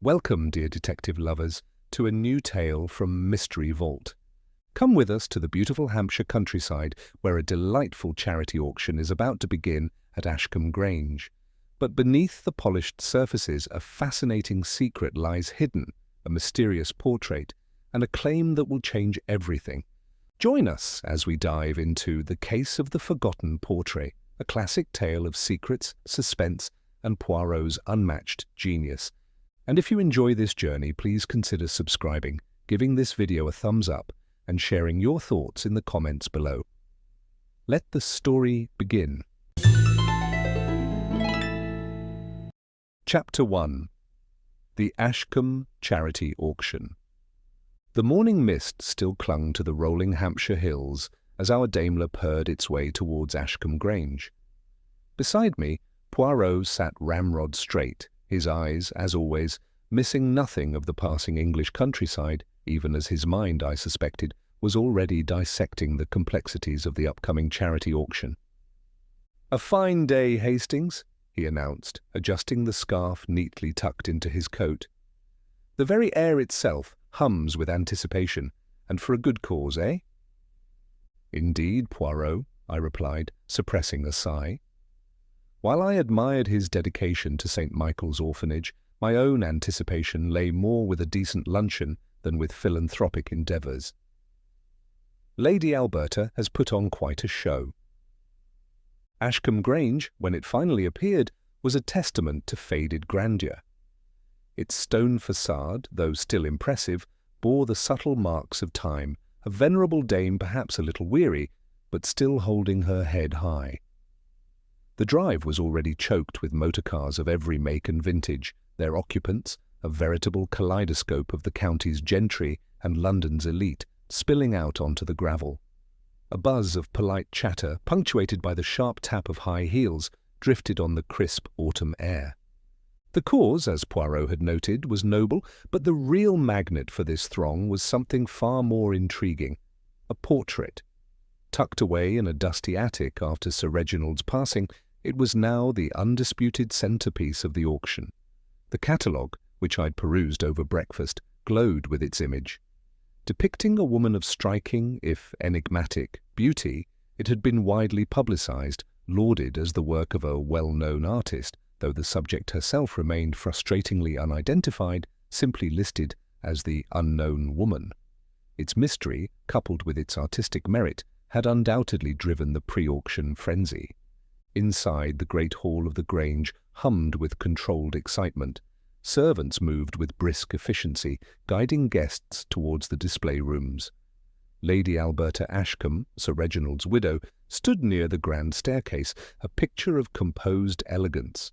Welcome, dear detective lovers, to a new tale from Mystery Vault. Come with us to the beautiful Hampshire countryside where a delightful charity auction is about to begin at Ashcombe Grange. But beneath the polished surfaces, a fascinating secret lies hidden, a mysterious portrait, and a claim that will change everything. Join us as we dive into The Case of the Forgotten Portrait, a classic tale of secrets, suspense, and Poirot's unmatched genius. And if you enjoy this journey, please consider subscribing, giving this video a thumbs up, and sharing your thoughts in the comments below. Let the story begin. Chapter 1. The Ashcombe Charity Auction. The morning mist still clung to the rolling Hampshire hills as our Daimler purred its way towards Ashcombe Grange. Beside me, Poirot sat ramrod straight, his eyes, as always, missing nothing of the passing English countryside, even as his mind, I suspected, was already dissecting the complexities of the upcoming charity auction. "A fine day, Hastings," he announced, adjusting the scarf neatly tucked into his coat. "The very air itself hums with anticipation, and for a good cause, eh?" "Indeed, Poirot," I replied, suppressing a sigh. While I admired his dedication to St. Michael's Orphanage, my own anticipation lay more with a decent luncheon than with philanthropic endeavours. Lady Alberta has put on quite a show. Ashcombe Grange, when it finally appeared, was a testament to faded grandeur. Its stone facade, though still impressive, bore the subtle marks of time, a venerable dame perhaps a little weary, but still holding her head high. The drive was already choked with motor cars of every make and vintage, their occupants, a veritable kaleidoscope of the county's gentry and London's elite, spilling out onto the gravel. A buzz of polite chatter, punctuated by the sharp tap of high heels, drifted on the crisp autumn air. The cause, as Poirot had noted, was noble, but the real magnet for this throng was something far more intriguing: a portrait. Tucked away in a dusty attic after Sir Reginald's passing, it was now the undisputed centrepiece of the auction. The catalogue, which I'd perused over breakfast, glowed with its image. Depicting a woman of striking, if enigmatic, beauty, it had been widely publicised, lauded as the work of a well-known artist, though the subject herself remained frustratingly unidentified, simply listed as the unknown woman. Its mystery, coupled with its artistic merit, had undoubtedly driven the pre-auction frenzy. Inside, the great hall of the Grange hummed with controlled excitement. Servants moved with brisk efficiency, guiding guests towards the display rooms. Lady Alberta Ashcombe, Sir Reginald's widow, stood near the grand staircase, a picture of composed elegance.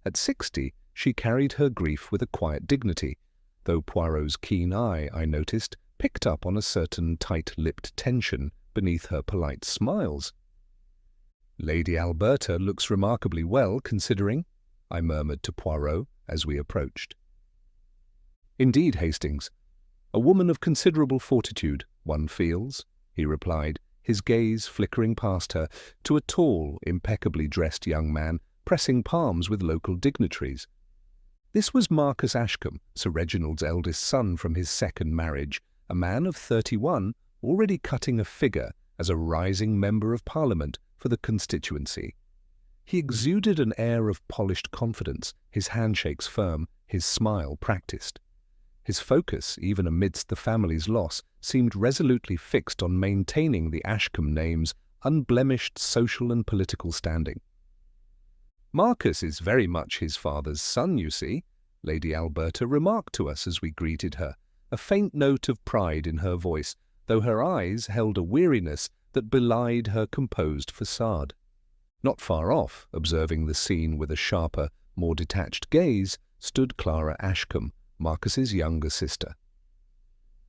At 60, she carried her grief with a quiet dignity, though Poirot's keen eye, I noticed, picked up on a certain tight-lipped tension beneath her polite smiles. "Lady Alberta looks remarkably well, considering," I murmured to Poirot as we approached. "Indeed, Hastings. A woman of considerable fortitude, one feels," he replied, his gaze flickering past her to a tall, impeccably dressed young man pressing palms with local dignitaries. This was Marcus Ashcombe, Sir Reginald's eldest son from his second marriage, a man of 31, already cutting a figure as a rising Member of Parliament for the constituency. He exuded an air of polished confidence, his handshakes firm, his smile practiced. His focus, even amidst the family's loss, seemed resolutely fixed on maintaining the Ashcombe name's unblemished social and political standing. "Marcus is very much his father's son, you see," Lady Alberta remarked to us as we greeted her, a faint note of pride in her voice, though her eyes held a weariness that belied her composed facade. Not far off, observing the scene with a sharper, more detached gaze, stood Clara Ashcombe, Marcus's younger sister.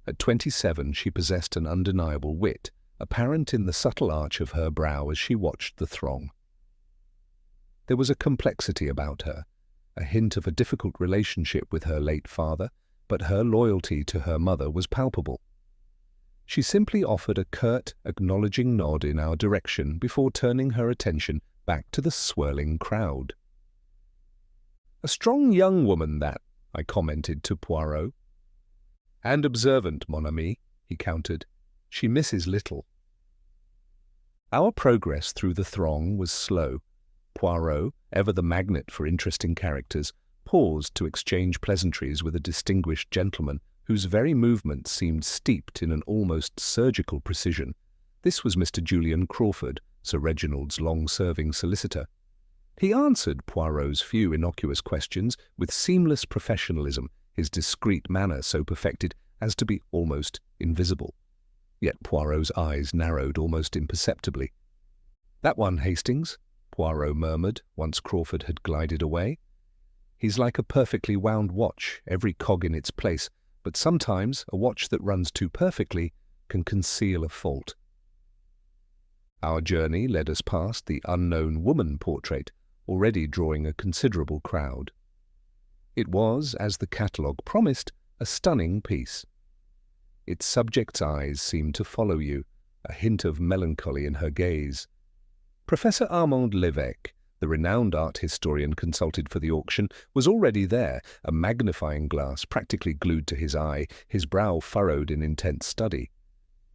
At 27, she possessed an undeniable wit, apparent in the subtle arch of her brow as she watched the throng. There was a complexity about her, a hint of a difficult relationship with her late father, but her loyalty to her mother was palpable. She simply offered a curt, acknowledging nod in our direction before turning her attention back to the swirling crowd. "A strong young woman, that," I commented to Poirot. And observant, mon ami, he countered. She misses little. Our progress through the throng was slow. Poirot, ever the magnet for interesting characters, paused to exchange pleasantries with a distinguished gentleman whose very movements seemed steeped in an almost surgical precision. This was Mr. Julian Crawford, Sir Reginald's long-serving solicitor. He answered Poirot's few innocuous questions with seamless professionalism, his discreet manner so perfected as to be almost invisible. Yet Poirot's eyes narrowed almost imperceptibly. "That one, Hastings," Poirot murmured once Crawford had glided away. "He's like a perfectly wound watch, every cog in its place, but sometimes a watch that runs too perfectly can conceal a fault." Our journey led us past the unknown woman portrait, already drawing a considerable crowd. It was, as the catalogue promised, a stunning piece. Its subject's eyes seemed to follow you, a hint of melancholy in her gaze. Professor Armand Lévesque, the renowned art historian consulted for the auction, was already there, a magnifying glass practically glued to his eye, his brow furrowed in intense study.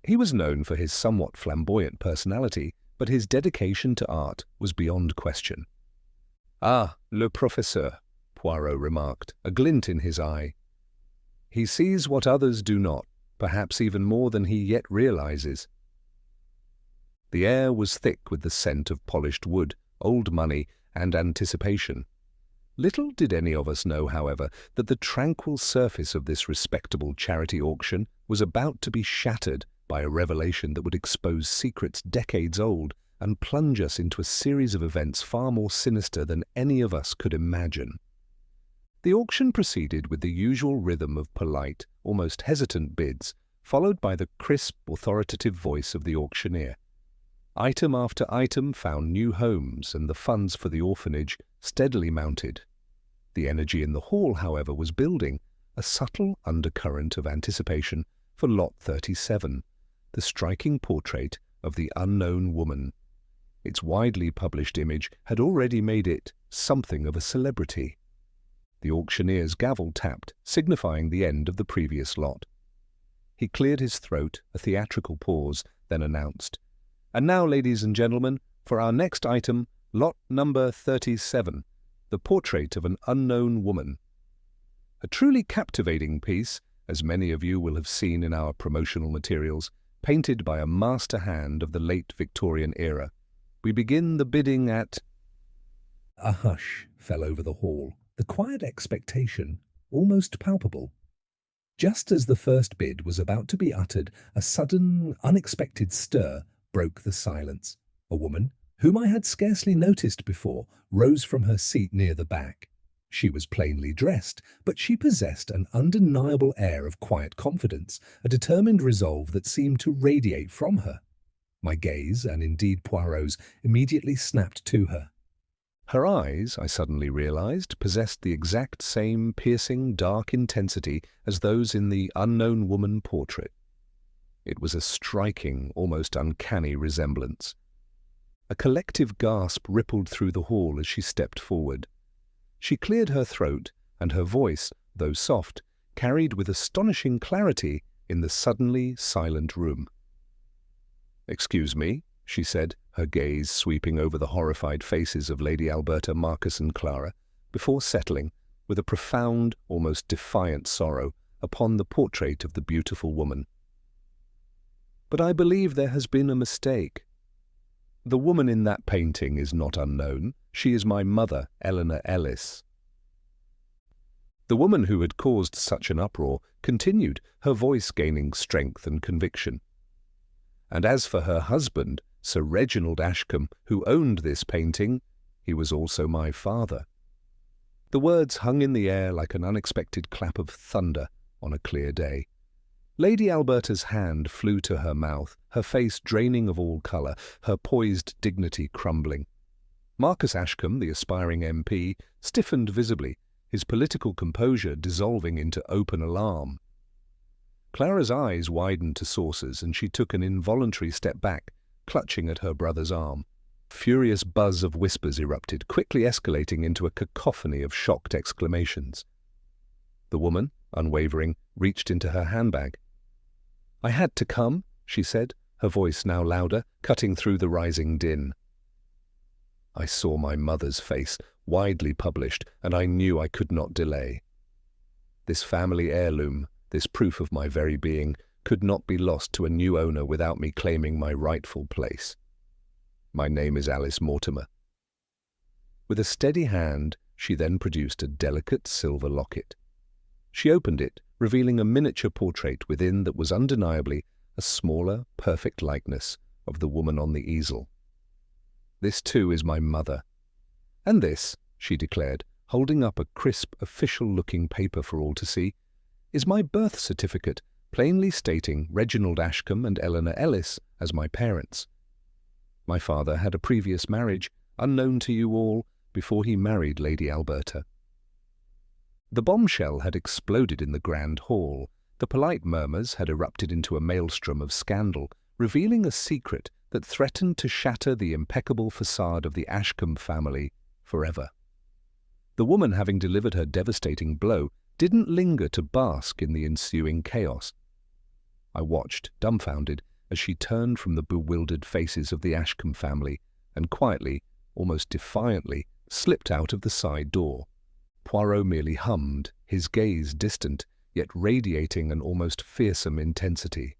He was known for his somewhat flamboyant personality, but his dedication to art was beyond question. "Ah, le professeur," Poirot remarked, a glint in his eye. "He sees what others do not, perhaps even more than he yet realizes." The air was thick with the scent of polished wood, old money, and anticipation. Little did any of us know, however, that the tranquil surface of this respectable charity auction was about to be shattered by a revelation that would expose secrets decades old and plunge us into a series of events far more sinister than any of us could imagine. The auction proceeded with the usual rhythm of polite, almost hesitant bids, followed by the crisp, authoritative voice of the auctioneer. Item after item found new homes, and the funds for the orphanage steadily mounted. The energy in the hall, however, was building, a subtle undercurrent of anticipation for Lot 37, the striking portrait of the unknown woman. Its widely published image had already made it something of a celebrity. The auctioneer's gavel tapped, signifying the end of the previous lot. He cleared his throat, a theatrical pause, then announced, "And now, ladies and gentlemen, for our next item, lot number 37, the portrait of an unknown woman." A truly captivating piece, as many of you will have seen in our promotional materials, painted by a master hand of the late Victorian era. We begin the bidding at... A hush fell over the hall, the quiet expectation almost palpable. Just as the first bid was about to be uttered, a sudden, unexpected stir broke the silence. A woman, whom I had scarcely noticed before, rose from her seat near the back. She was plainly dressed, but she possessed an undeniable air of quiet confidence, a determined resolve that seemed to radiate from her. My gaze, and indeed Poirot's, immediately snapped to her. Her eyes, I suddenly realized, possessed the exact same piercing, dark intensity as those in the unknown woman portrait. It was a striking, almost uncanny resemblance. A collective gasp rippled through the hall as she stepped forward. She cleared her throat, and her voice, though soft, carried with astonishing clarity in the suddenly silent room. "Excuse me," she said, her gaze sweeping over the horrified faces of Lady Alberta, Marcus, and Clara, before settling, with a profound, almost defiant sorrow, upon the portrait of the beautiful woman. "But I believe there has been a mistake. The woman in that painting is not unknown. She is my mother, Eleanor Ellis." The woman who had caused such an uproar continued, her voice gaining strength and conviction. "And as for her husband, Sir Reginald Ashcombe, who owned this painting, he was also my father." The words hung in the air like an unexpected clap of thunder on a clear day. Lady Alberta's hand flew to her mouth, her face draining of all colour, her poised dignity crumbling. Marcus Ashcombe, the aspiring MP, stiffened visibly, his political composure dissolving into open alarm. Clara's eyes widened to saucers, and she took an involuntary step back, clutching at her brother's arm. A furious buzz of whispers erupted, quickly escalating into a cacophony of shocked exclamations. The woman, unwavering, reached into her handbag. "I had to come," she said, her voice now louder, cutting through the rising din. I saw my mother's face, widely published, and I knew I could not delay. This family heirloom, this proof of my very being, could not be lost to a new owner without me claiming my rightful place. My name is Alice Mortimer. With a steady hand, she then produced a delicate silver locket. She opened it, revealing a miniature portrait within that was undeniably a smaller, perfect likeness of the woman on the easel. "This, too, is my mother. And this," she declared, holding up a crisp, official-looking paper for all to see, "is my birth certificate, plainly stating Reginald Ashcombe and Eleanor Ellis as my parents. My father had a previous marriage, unknown to you all, before he married Lady Alberta." The bombshell had exploded in the grand hall. The polite murmurs had erupted into a maelstrom of scandal, revealing a secret that threatened to shatter the impeccable facade of the Ashcombe family forever. The woman, having delivered her devastating blow, didn't linger to bask in the ensuing chaos. I watched, dumbfounded, as she turned from the bewildered faces of the Ashcombe family and quietly, almost defiantly, slipped out of the side door. Poirot merely hummed, his gaze distant, yet radiating an almost fearsome intensity.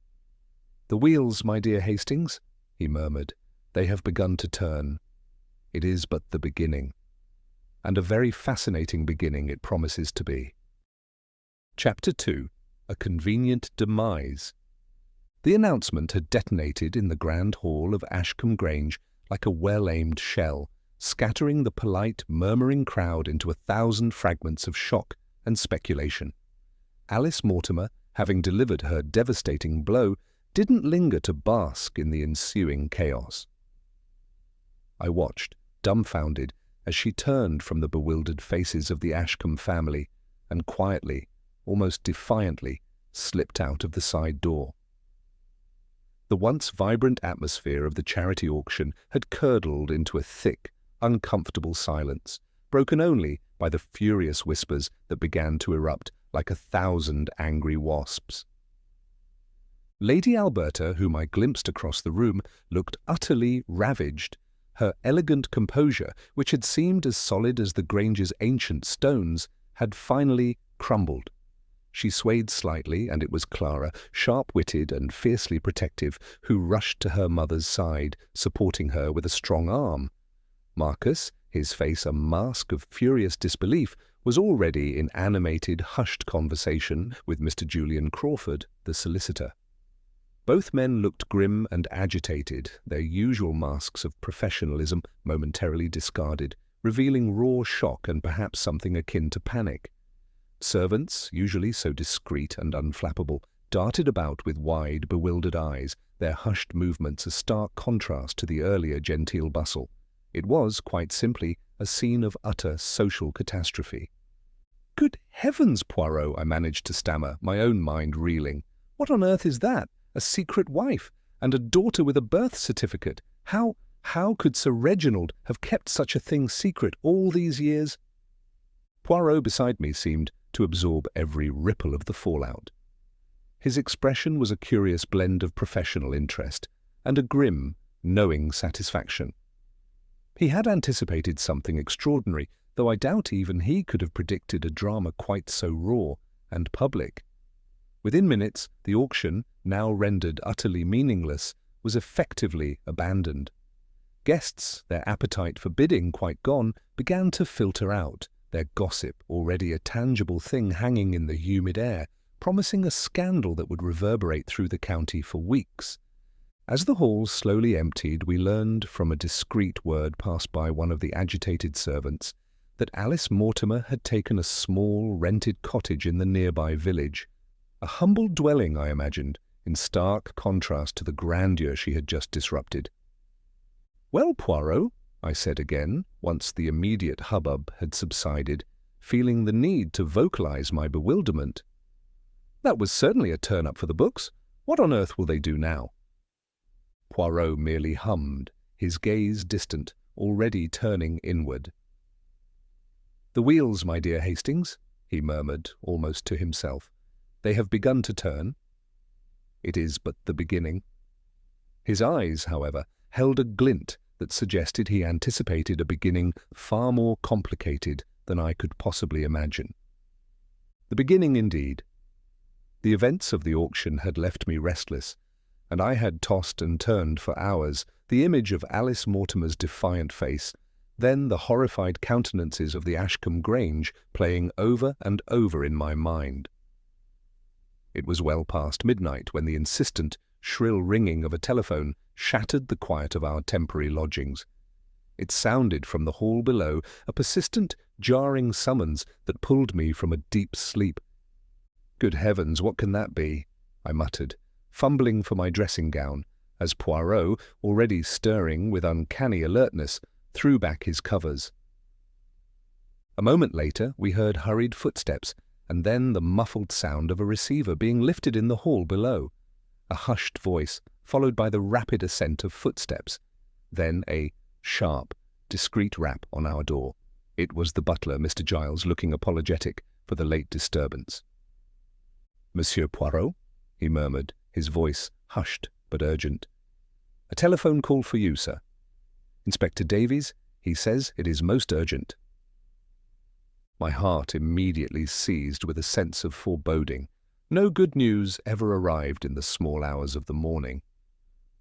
"The wheels, my dear Hastings," he murmured. "They have begun to turn. It is but the beginning. And a very fascinating beginning it promises to be." Chapter 2. A Convenient Demise. The announcement had detonated in the grand hall of Ashcombe Grange like a well-aimed shell, scattering the polite, murmuring crowd into 1,000 fragments of shock and speculation. Alice Mortimer, having delivered her devastating blow, didn't linger to bask in the ensuing chaos. I watched, dumbfounded, as she turned from the bewildered faces of the Ashcombe family and quietly, almost defiantly, slipped out of the side door. The once vibrant atmosphere of the charity auction had curdled into a thick, uncomfortable silence, broken only by the furious whispers that began to erupt like 1,000 angry wasps. Lady Alberta, whom I glimpsed across the room, looked utterly ravaged. Her elegant composure, which had seemed as solid as the Grange's ancient stones, had finally crumbled. She swayed slightly, and it was Clara, sharp-witted and fiercely protective, who rushed to her mother's side, supporting her with a strong arm. Marcus, his face a mask of furious disbelief, was already in animated, hushed conversation with Mr. Julian Crawford, the solicitor. Both men looked grim and agitated, their usual masks of professionalism momentarily discarded, revealing raw shock and perhaps something akin to panic. Servants, usually so discreet and unflappable, darted about with wide, bewildered eyes, their hushed movements a stark contrast to the earlier genteel bustle. It was, quite simply, a scene of utter social catastrophe. "Good heavens, Poirot," I managed to stammer, my own mind reeling. "What on earth is that? A secret wife, and a daughter with a birth certificate. How could Sir Reginald have kept such a thing secret all these years?" Poirot beside me seemed to absorb every ripple of the fallout. His expression was a curious blend of professional interest and a grim, knowing satisfaction. He had anticipated something extraordinary, though I doubt even he could have predicted a drama quite so raw and public. Within minutes, the auction, now rendered utterly meaningless, was effectively abandoned. Guests, their appetite for bidding quite gone, began to filter out, their gossip already a tangible thing hanging in the humid air, promising a scandal that would reverberate through the county for weeks. As the hall slowly emptied, we learned from a discreet word passed by one of the agitated servants that Alice Mortimer had taken a small, rented cottage in the nearby village. A humble dwelling, I imagined, in stark contrast to the grandeur she had just disrupted. "Well, Poirot," I said again, once the immediate hubbub had subsided, feeling the need to vocalize my bewilderment. "That was certainly a turn-up for the books. What on earth will they do now?" Poirot merely hummed, his gaze distant, already turning inward. "The wheels, my dear Hastings," he murmured, almost to himself. "They have begun to turn. It is but the beginning." His eyes, however, held a glint that suggested he anticipated a beginning far more complicated than I could possibly imagine. The beginning, indeed. The events of the auction had left me restless, and I had tossed and turned for hours, the image of Alice Mortimer's defiant face, then the horrified countenances of the Ashcombe Grange playing over and over in my mind. It was well past midnight when the insistent, shrill ringing of a telephone shattered the quiet of our temporary lodgings. It sounded from the hall below, a persistent, jarring summons that pulled me from a deep sleep. "Good heavens, what can that be?" I muttered, fumbling for my dressing gown, as Poirot, already stirring with uncanny alertness, threw back his covers. A moment later we heard hurried footsteps, and then the muffled sound of a receiver being lifted in the hall below. A hushed voice, followed by the rapid ascent of footsteps. Then a sharp, discreet rap on our door. It was the butler, Mr. Giles, looking apologetic for the late disturbance. "Monsieur Poirot?" he murmured, his voice hushed but urgent. "A telephone call for you, sir. Inspector Davies, he says it is most urgent." My heart immediately seized with a sense of foreboding. No good news ever arrived in the small hours of the morning.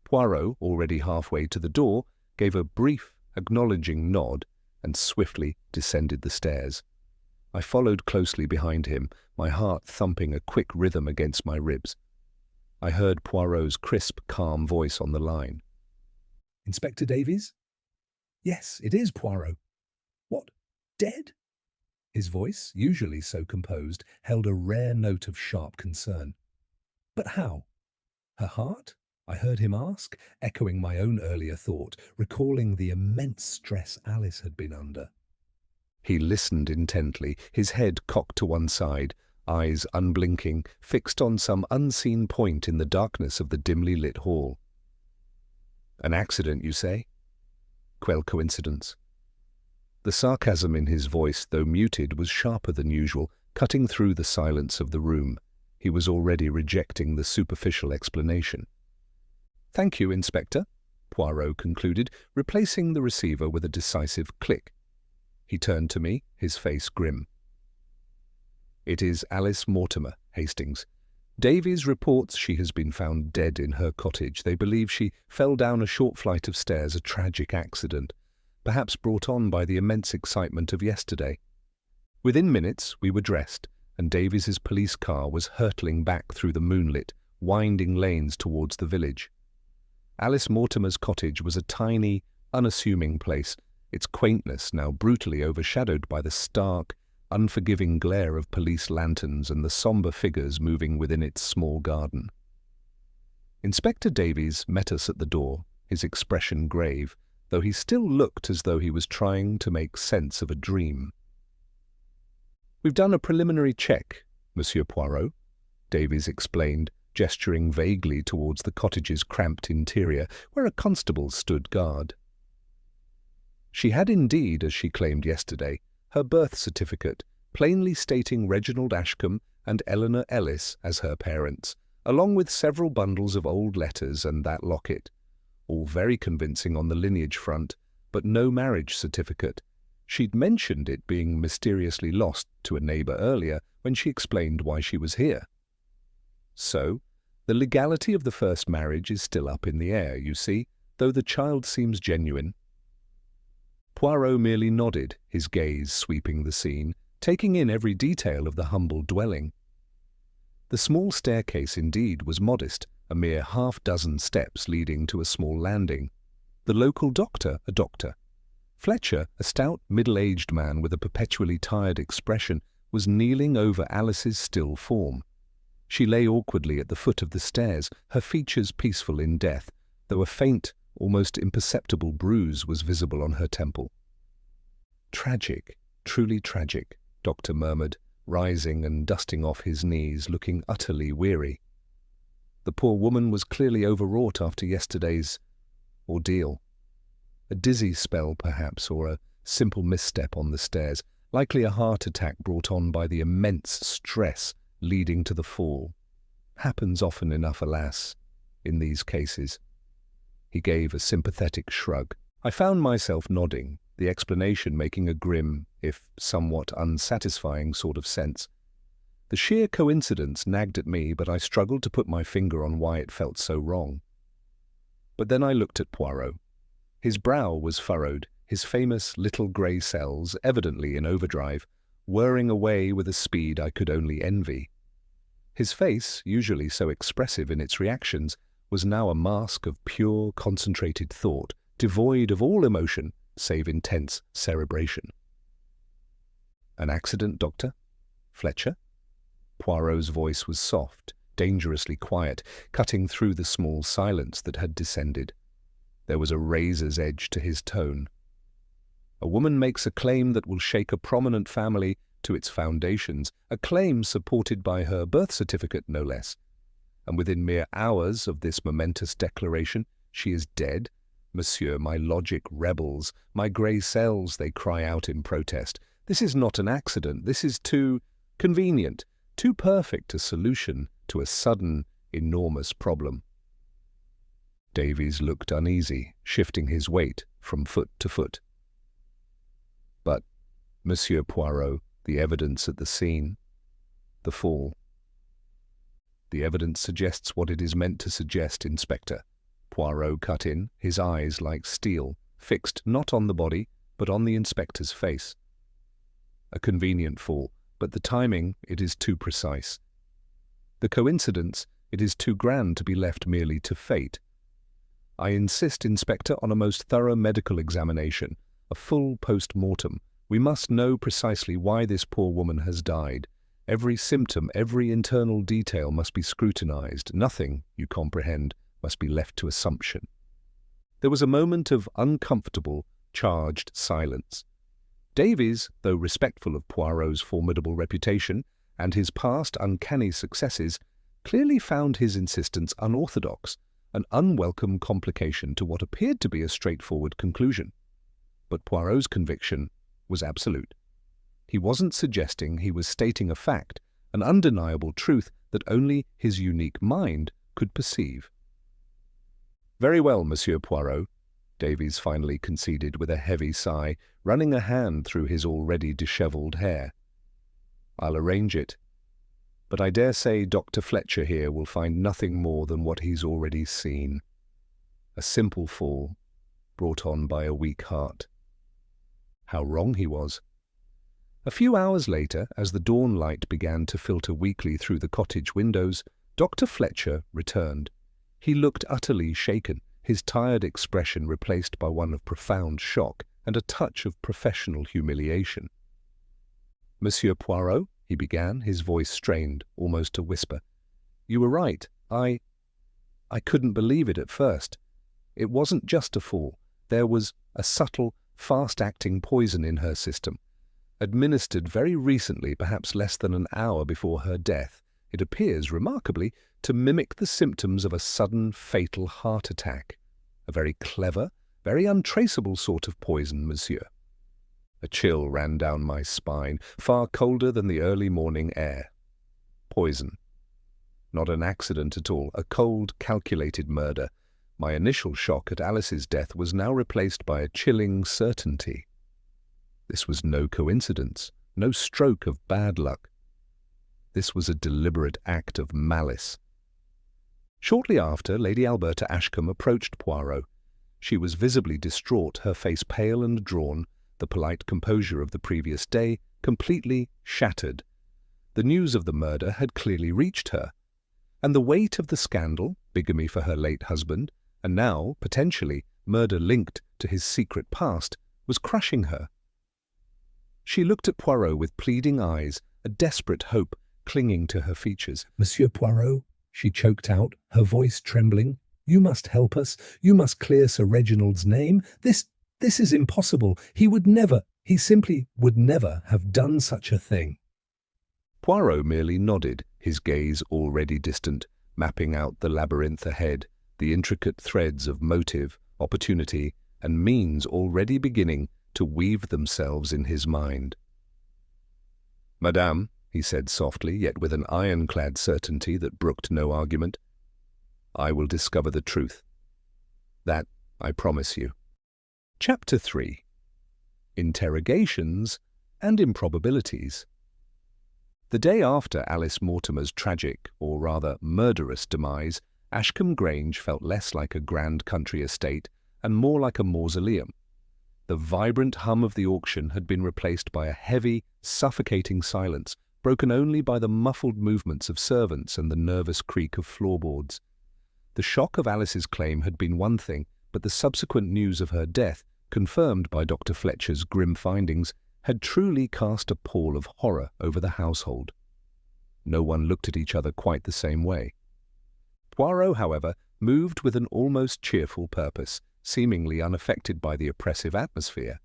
Poirot, already halfway to the door, gave a brief, acknowledging nod and swiftly descended the stairs. I followed closely behind him, my heart thumping a quick rhythm against my ribs. I heard Poirot's crisp, calm voice on the line. "Inspector Davies?" "Yes, it is Poirot." "What? Dead?" His voice, usually so composed, held a rare note of sharp concern. "But how? Her heart?" I heard him ask, echoing my own earlier thought, recalling the immense stress Alice had been under. He listened intently, his head cocked to one side, eyes unblinking, fixed on some unseen point in the darkness of the dimly lit hall. "An accident, you say?" "Quelle coincidence." The sarcasm in his voice, though muted, was sharper than usual, cutting through the silence of the room. He was already rejecting the superficial explanation. "Thank you, Inspector," Poirot concluded, replacing the receiver with a decisive click. He turned to me, his face grim. "It is Alice Mortimer, Hastings. Davies reports she has been found dead in her cottage. They believe she fell down a short flight of stairs, a tragic accident, perhaps brought on by the immense excitement of yesterday." Within minutes we were dressed, and Davies's police car was hurtling back through the moonlit, winding lanes towards the village. Alice Mortimer's cottage was a tiny, unassuming place, its quaintness now brutally overshadowed by the stark, unforgiving glare of police lanterns and the sombre figures moving within its small garden. Inspector Davies met us at the door, his expression grave, though he still looked as though he was trying to make sense of a dream. "We've done a preliminary check, Monsieur Poirot," Davies explained, gesturing vaguely towards the cottage's cramped interior, where a constable stood guard. She had indeed, as she claimed yesterday, her birth certificate, plainly stating Reginald Ashcombe and Eleanor Ellis as her parents, along with several bundles of old letters and that locket, all very convincing on the lineage front, but no marriage certificate. She'd mentioned it being mysteriously lost to a neighbour earlier when she explained why she was here. So, the legality of the first marriage is still up in the air, you see, though the child seems genuine. Poirot merely nodded, his gaze sweeping the scene, taking in every detail of the humble dwelling. The small staircase indeed was modest, a mere half-dozen steps leading to a small landing. The local doctor, a doctor. Fletcher, a stout, middle-aged man with a perpetually tired expression, was kneeling over Alice's still form. She lay awkwardly at the foot of the stairs, her features peaceful in death, though a faint, almost imperceptible bruise was visible on her temple. "Tragic, truly tragic," Doctor murmured, rising and dusting off his knees, looking utterly weary. The poor woman was clearly overwrought after yesterday's ordeal. A dizzy spell, perhaps, or a simple misstep on the stairs. likely a heart attack brought on by the immense stress leading to the fall. Happens often enough, alas, in these cases. He gave a sympathetic shrug. I found myself nodding, the explanation making a grim, if somewhat unsatisfying sort of sense. The sheer coincidence nagged at me, but I struggled to put my finger on why it felt so wrong. But then I looked at Poirot. His brow was furrowed, his famous little grey cells, evidently in overdrive, whirring away with a speed I could only envy. His face, usually so expressive in its reactions, was now a mask of pure, concentrated thought, devoid of all emotion save intense cerebration. "An accident, Doctor? Fletcher?" Poirot's voice was soft, dangerously quiet, cutting through the small silence that had descended. There was a razor's edge to his tone. "A woman makes a claim that will shake a prominent family to its foundations, a claim supported by her birth certificate, no less. And within mere hours of this momentous declaration, she is dead. Monsieur, my logic rebels, my grey cells, they cry out in protest. This is not an accident. This is too convenient, too perfect a solution to a sudden, enormous problem." Davies looked uneasy, shifting his weight from foot to foot. "But, Monsieur Poirot, the evidence at the scene, the fall." "The evidence suggests what it is meant to suggest, Inspector," Poirot cut in, his eyes like steel, fixed not on the body, but on the inspector's face. "A convenient fall, but the timing, it is too precise. The coincidence, it is too grand to be left merely to fate. I insist, Inspector, on a most thorough medical examination, a full post-mortem. We must know precisely why this poor woman has died. Every symptom, every internal detail must be scrutinized. Nothing, you comprehend, must be left to assumption." There was a moment of uncomfortable, charged silence. Davies, though respectful of Poirot's formidable reputation and his past uncanny successes, clearly found his insistence unorthodox, an unwelcome complication to what appeared to be a straightforward conclusion. But Poirot's conviction was absolute. He wasn't suggesting, he was stating a fact, an undeniable truth that only his unique mind could perceive. "Very well, Monsieur Poirot," Davies finally conceded with a heavy sigh, running a hand through his already dishevelled hair. "I'll arrange it. But I dare say Dr. Fletcher here will find nothing more than what he's already seen. A simple fall, brought on by a weak heart." How wrong he was. A few hours later, as the dawn light began to filter weakly through the cottage windows, Dr. Fletcher returned. He looked utterly shaken, his tired expression replaced by one of profound shock and a touch of professional humiliation. "Monsieur Poirot," he began, his voice strained, almost to whisper, "you were right. I couldn't believe it at first. It wasn't just a fall. There was a subtle, fast-acting poison in her system, administered very recently, perhaps less than an hour before her death. It appears, remarkably, to mimic the symptoms of a sudden, fatal heart attack. A very clever, very untraceable sort of poison, monsieur." A chill ran down my spine, far colder than the early morning air. Poison. Not an accident at all, a cold, calculated murder. My initial shock at Alice's death was now replaced by a chilling certainty. This was no coincidence, no stroke of bad luck. This was a deliberate act of malice. Shortly after, Lady Alberta Ashcombe approached Poirot. She was visibly distraught, her face pale and drawn, the polite composure of the previous day completely shattered. The news of the murder had clearly reached her, and the weight of the scandal, bigamy for her late husband, and now, potentially, murder linked to his secret past, was crushing her. She looked at Poirot with pleading eyes, a desperate hope clinging to her features. "Monsieur Poirot," she choked out, her voice trembling, "you must help us. You must clear Sir Reginald's name. This is impossible. He simply would never have done such a thing." Poirot merely nodded, his gaze already distant, mapping out the labyrinth ahead, the intricate threads of motive, opportunity, and means already beginning to weave themselves in his mind. "Madame," he said softly, yet with an ironclad certainty that brooked no argument, "I will discover the truth. That I promise you." Chapter 3. Interrogations and Improbabilities. The day after Alice Mortimer's tragic, or rather murderous, demise, Ashcombe Grange felt less like a grand country estate and more like a mausoleum. The vibrant hum of the auction had been replaced by a heavy, suffocating silence, broken only by the muffled movements of servants and the nervous creak of floorboards. The shock of Alice's claim had been one thing, but the subsequent news of her death, confirmed by Dr. Fletcher's grim findings, had truly cast a pall of horror over the household. No one looked at each other quite the same way. Poirot, however, moved with an almost cheerful purpose, seemingly unaffected by the oppressive atmosphere.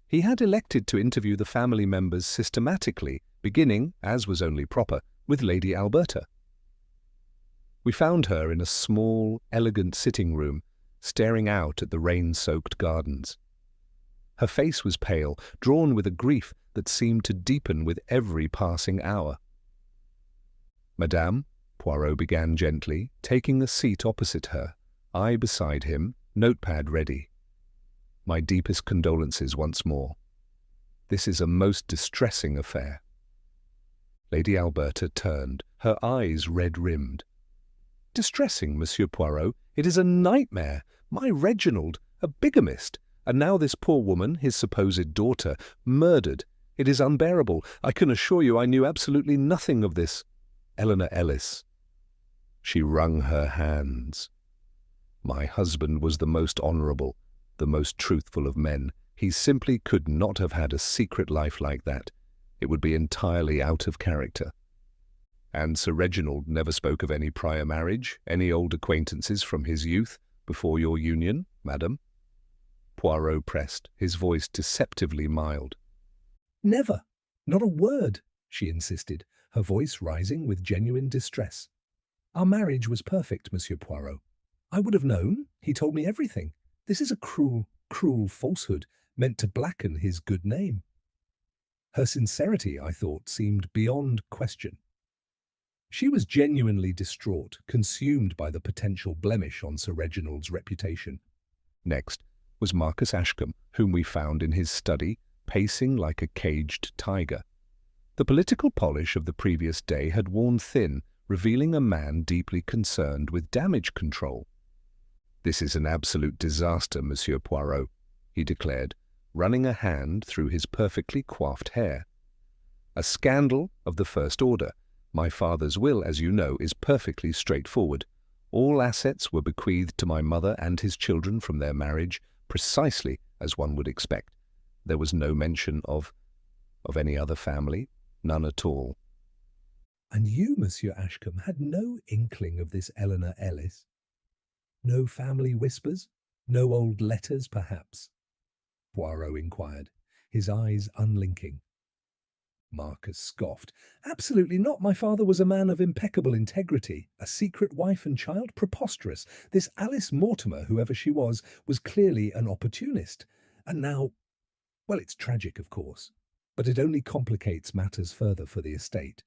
He had elected to interview the family members systematically, beginning, as was only proper, with Lady Alberta. We found her in a small, elegant sitting room, staring out at the rain-soaked gardens. Her face was pale, drawn with a grief that seemed to deepen with every passing hour. "Madame," Poirot began gently, taking a seat opposite her, I beside him, notepad ready. "My deepest condolences once more. This is a most distressing affair." Lady Alberta turned, her eyes red-rimmed. "Distressing, Monsieur Poirot? It is a nightmare. My Reginald, a bigamist, and now this poor woman, his supposed daughter, murdered. It is unbearable. I can assure you I knew absolutely nothing of this. Eleanor Ellis." She wrung her hands. "My husband was the most honourable, the most truthful of men. He simply could not have had a secret life like that. It would be entirely out of character." "And Sir Reginald never spoke of any prior marriage, any old acquaintances from his youth, before your union, madam?" Poirot pressed, his voice deceptively mild. "Never. Not a word," she insisted, her voice rising with genuine distress. "Our marriage was perfect, Monsieur Poirot. I would have known. He told me everything. This is a cruel, cruel falsehood, meant to blacken his good name." Her sincerity, I thought, seemed beyond question. She was genuinely distraught, consumed by the potential blemish on Sir Reginald's reputation. Next was Marcus Ashcombe, whom we found in his study, pacing like a caged tiger. The political polish of the previous day had worn thin, revealing a man deeply concerned with damage control. "This is an absolute disaster, Monsieur Poirot," he declared, running a hand through his perfectly coiffed hair. "A scandal of the first order. My father's will, as you know, is perfectly straightforward. All assets were bequeathed to my mother and his children from their marriage, precisely as one would expect. There was no mention of any other family, none at all." "And you, Monsieur Ashcombe, had no inkling of this Eleanor Ellis? No family whispers? No old letters, perhaps?" Poirot inquired, his eyes unlinking. Marcus scoffed. "Absolutely not. My father was a man of impeccable integrity. A secret wife and child? Preposterous. This Alice Mortimer, whoever she was clearly an opportunist. And now, well, it's tragic, of course, but it only complicates matters further for the estate.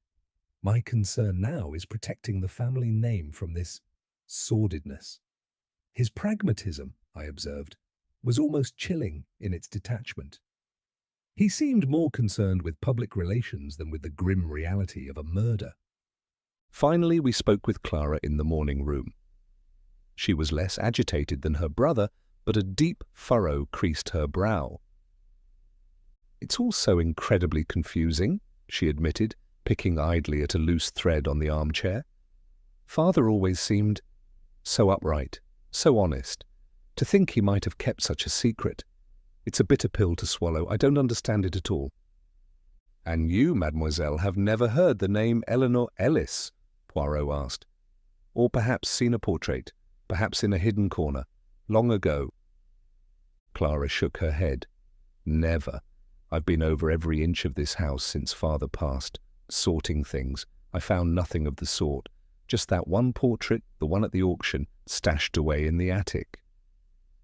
My concern now is protecting the family name from this sordidness." His pragmatism, I observed, was almost chilling in its detachment. He seemed more concerned with public relations than with the grim reality of a murder. Finally, we spoke with Clara in the morning room. She was less agitated than her brother, but a deep furrow creased her brow. "It's all so incredibly confusing," she admitted, picking idly at a loose thread on the armchair. "Father always seemed so upright, so honest. To think he might have kept such a secret. It's a bitter pill to swallow. I don't understand it at all." "And you, mademoiselle, have never heard the name Eleanor Ellis?" Poirot asked. "Or perhaps seen a portrait, perhaps in a hidden corner, long ago?" Clara shook her head. "Never. I've been over every inch of this house since father passed, sorting things. I found nothing of the sort. Just that one portrait, the one at the auction, stashed away in the attic.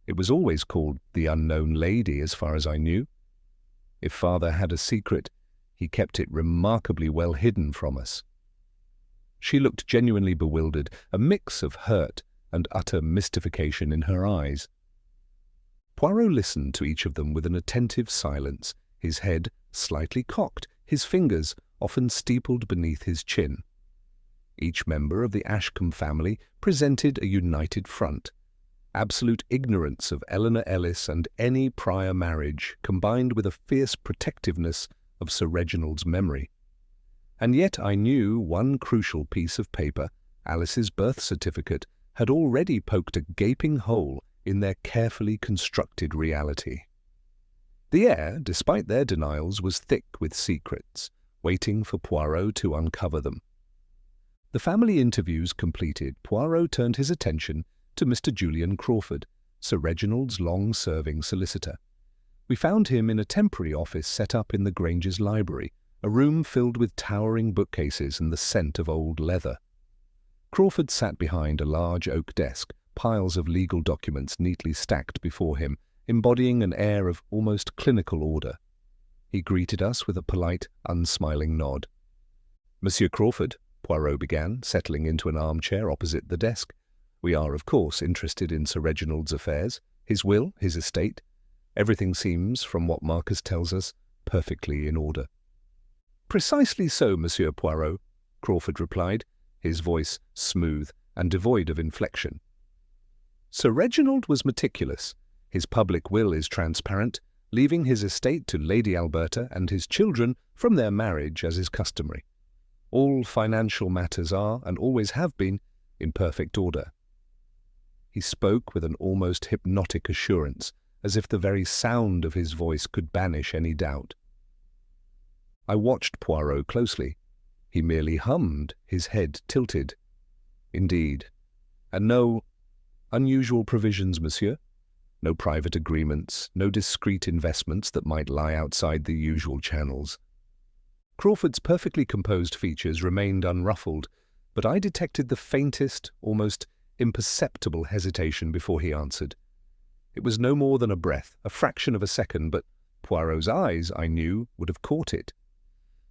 It was always called the Unknown Lady as far as I knew. If father had a secret, he kept it remarkably well hidden from us. She looked genuinely bewildered, a mix of hurt and utter mystification in her eyes. Poirot listened to each of them with an attentive silence, his head slightly cocked, his fingers often steepled beneath his chin. Each member of the Ashcombe family presented a united front. Absolute ignorance of Eleanor Ellis and any prior marriage combined with a fierce protectiveness of Sir Reginald's memory. And yet I knew one crucial piece of paper, Alice's birth certificate, had already poked a gaping hole in their carefully constructed reality. The air, despite their denials, was thick with secrets, waiting for Poirot to uncover them. The family interviews completed, Poirot turned his attention to Mr. Julian Crawford, Sir Reginald's long-serving solicitor. We found him in a temporary office set up in the Grange's library, a room filled with towering bookcases and the scent of old leather. Crawford sat behind a large oak desk, piles of legal documents neatly stacked before him, embodying an air of almost clinical order. He greeted us with a polite, unsmiling nod. "Monsieur Crawford," Poirot began, settling into an armchair opposite the desk, "we are, of course, interested in Sir Reginald's affairs, his will, his estate. Everything seems, from what Marcus tells us, perfectly in order." "Precisely so, Monsieur Poirot," Crawford replied, his voice smooth and devoid of inflection. "Sir Reginald was meticulous. His public will is transparent, leaving his estate to Lady Alberta and his children from their marriage as is customary. All financial matters are, and always have been, in perfect order." He spoke with an almost hypnotic assurance, as if the very sound of his voice could banish any doubt. I watched Poirot closely. He merely hummed, his head tilted. "Indeed. And no unusual provisions, monsieur? No private agreements, no discreet investments that might lie outside the usual channels?" Crawford's perfectly composed features remained unruffled, but I detected the faintest, almost imperceptible hesitation before he answered. It was no more than a breath, a fraction of a second, but Poirot's eyes, I knew, would have caught it.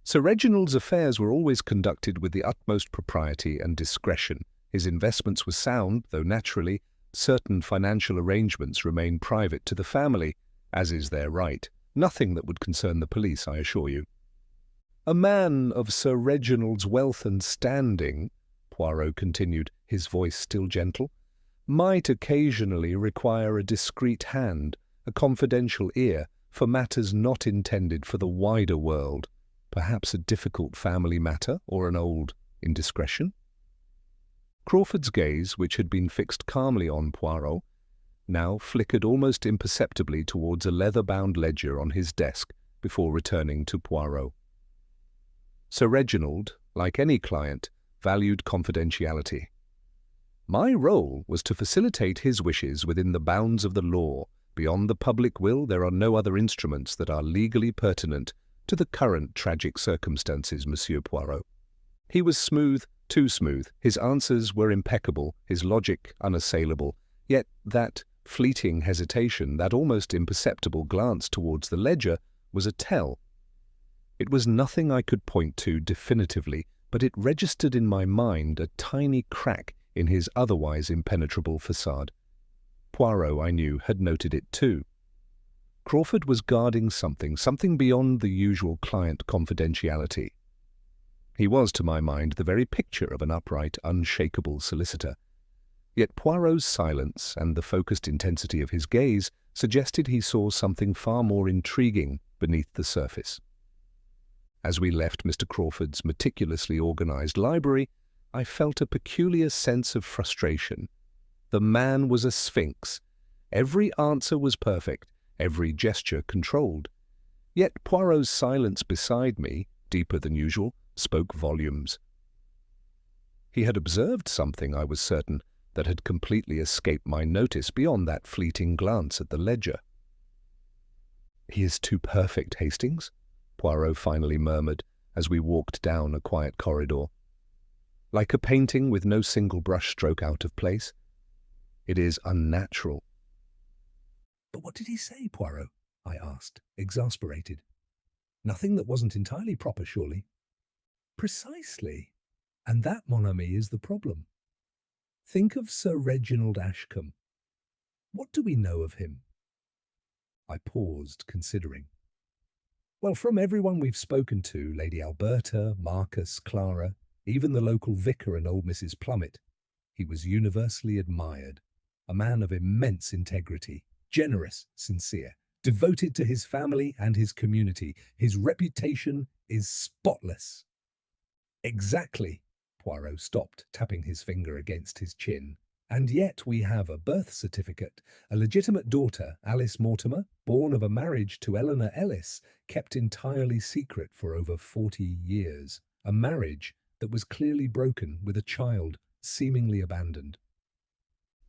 Sir Reginald's affairs were always conducted with the utmost propriety and discretion. His investments were sound, though naturally, certain financial arrangements remain private to the family, as is their right. Nothing that would concern the police, I assure you. "A man of Sir Reginald's wealth and standing," Poirot continued, his voice still gentle, "might occasionally require a discreet hand, a confidential ear, for matters not intended for the wider world, perhaps a difficult family matter or an old indiscretion." Crawford's gaze, which had been fixed calmly on Poirot, now flickered almost imperceptibly towards a leather-bound ledger on his desk before returning to Poirot. Sir Reginald, like any client, valued confidentiality. My role was to facilitate his wishes within the bounds of the law. Beyond the public will, there are no other instruments that are legally pertinent to the current tragic circumstances, Monsieur Poirot. He was smooth, too smooth. His answers were impeccable, his logic unassailable. Yet that fleeting hesitation, that almost imperceptible glance towards the ledger, was a tell. It was nothing I could point to definitively, but it registered in my mind a tiny crack in his otherwise impenetrable facade. Poirot, I knew, had noted it too. Crawford was guarding something beyond the usual client confidentiality. He was, to my mind, the very picture of an upright, unshakable solicitor. Yet Poirot's silence and the focused intensity of his gaze suggested he saw something far more intriguing beneath the surface. As we left Mr. Crawford's meticulously organized library, I felt a peculiar sense of frustration. The man was a sphinx. Every answer was perfect, every gesture controlled. Yet Poirot's silence beside me, deeper than usual, spoke volumes. He had observed something, I was certain, that had completely escaped my notice beyond that fleeting glance at the ledger. "He is too perfect, Hastings," Poirot finally murmured as we walked down a quiet corridor. "Like a painting with no single brushstroke out of place. It is unnatural." "But what did he say, Poirot?" I asked, exasperated. Nothing that wasn't entirely proper, surely. Precisely. And that, mon ami, is the problem. Think of Sir Reginald Ashcombe. What do we know of him? I paused, considering. Well, from everyone we've spoken to, Lady Alberta, Marcus, Clara, even the local vicar and old Mrs. Plummet, he was universally admired. A man of immense integrity, generous, sincere, devoted to his family and his community. His reputation is spotless. Exactly. Poirot stopped, tapping his finger against his chin. And yet we have a birth certificate, a legitimate daughter, Alice Mortimer, born of a marriage to Eleanor Ellis, kept entirely secret for over 40 years. A marriage that was clearly broken with a child seemingly abandoned.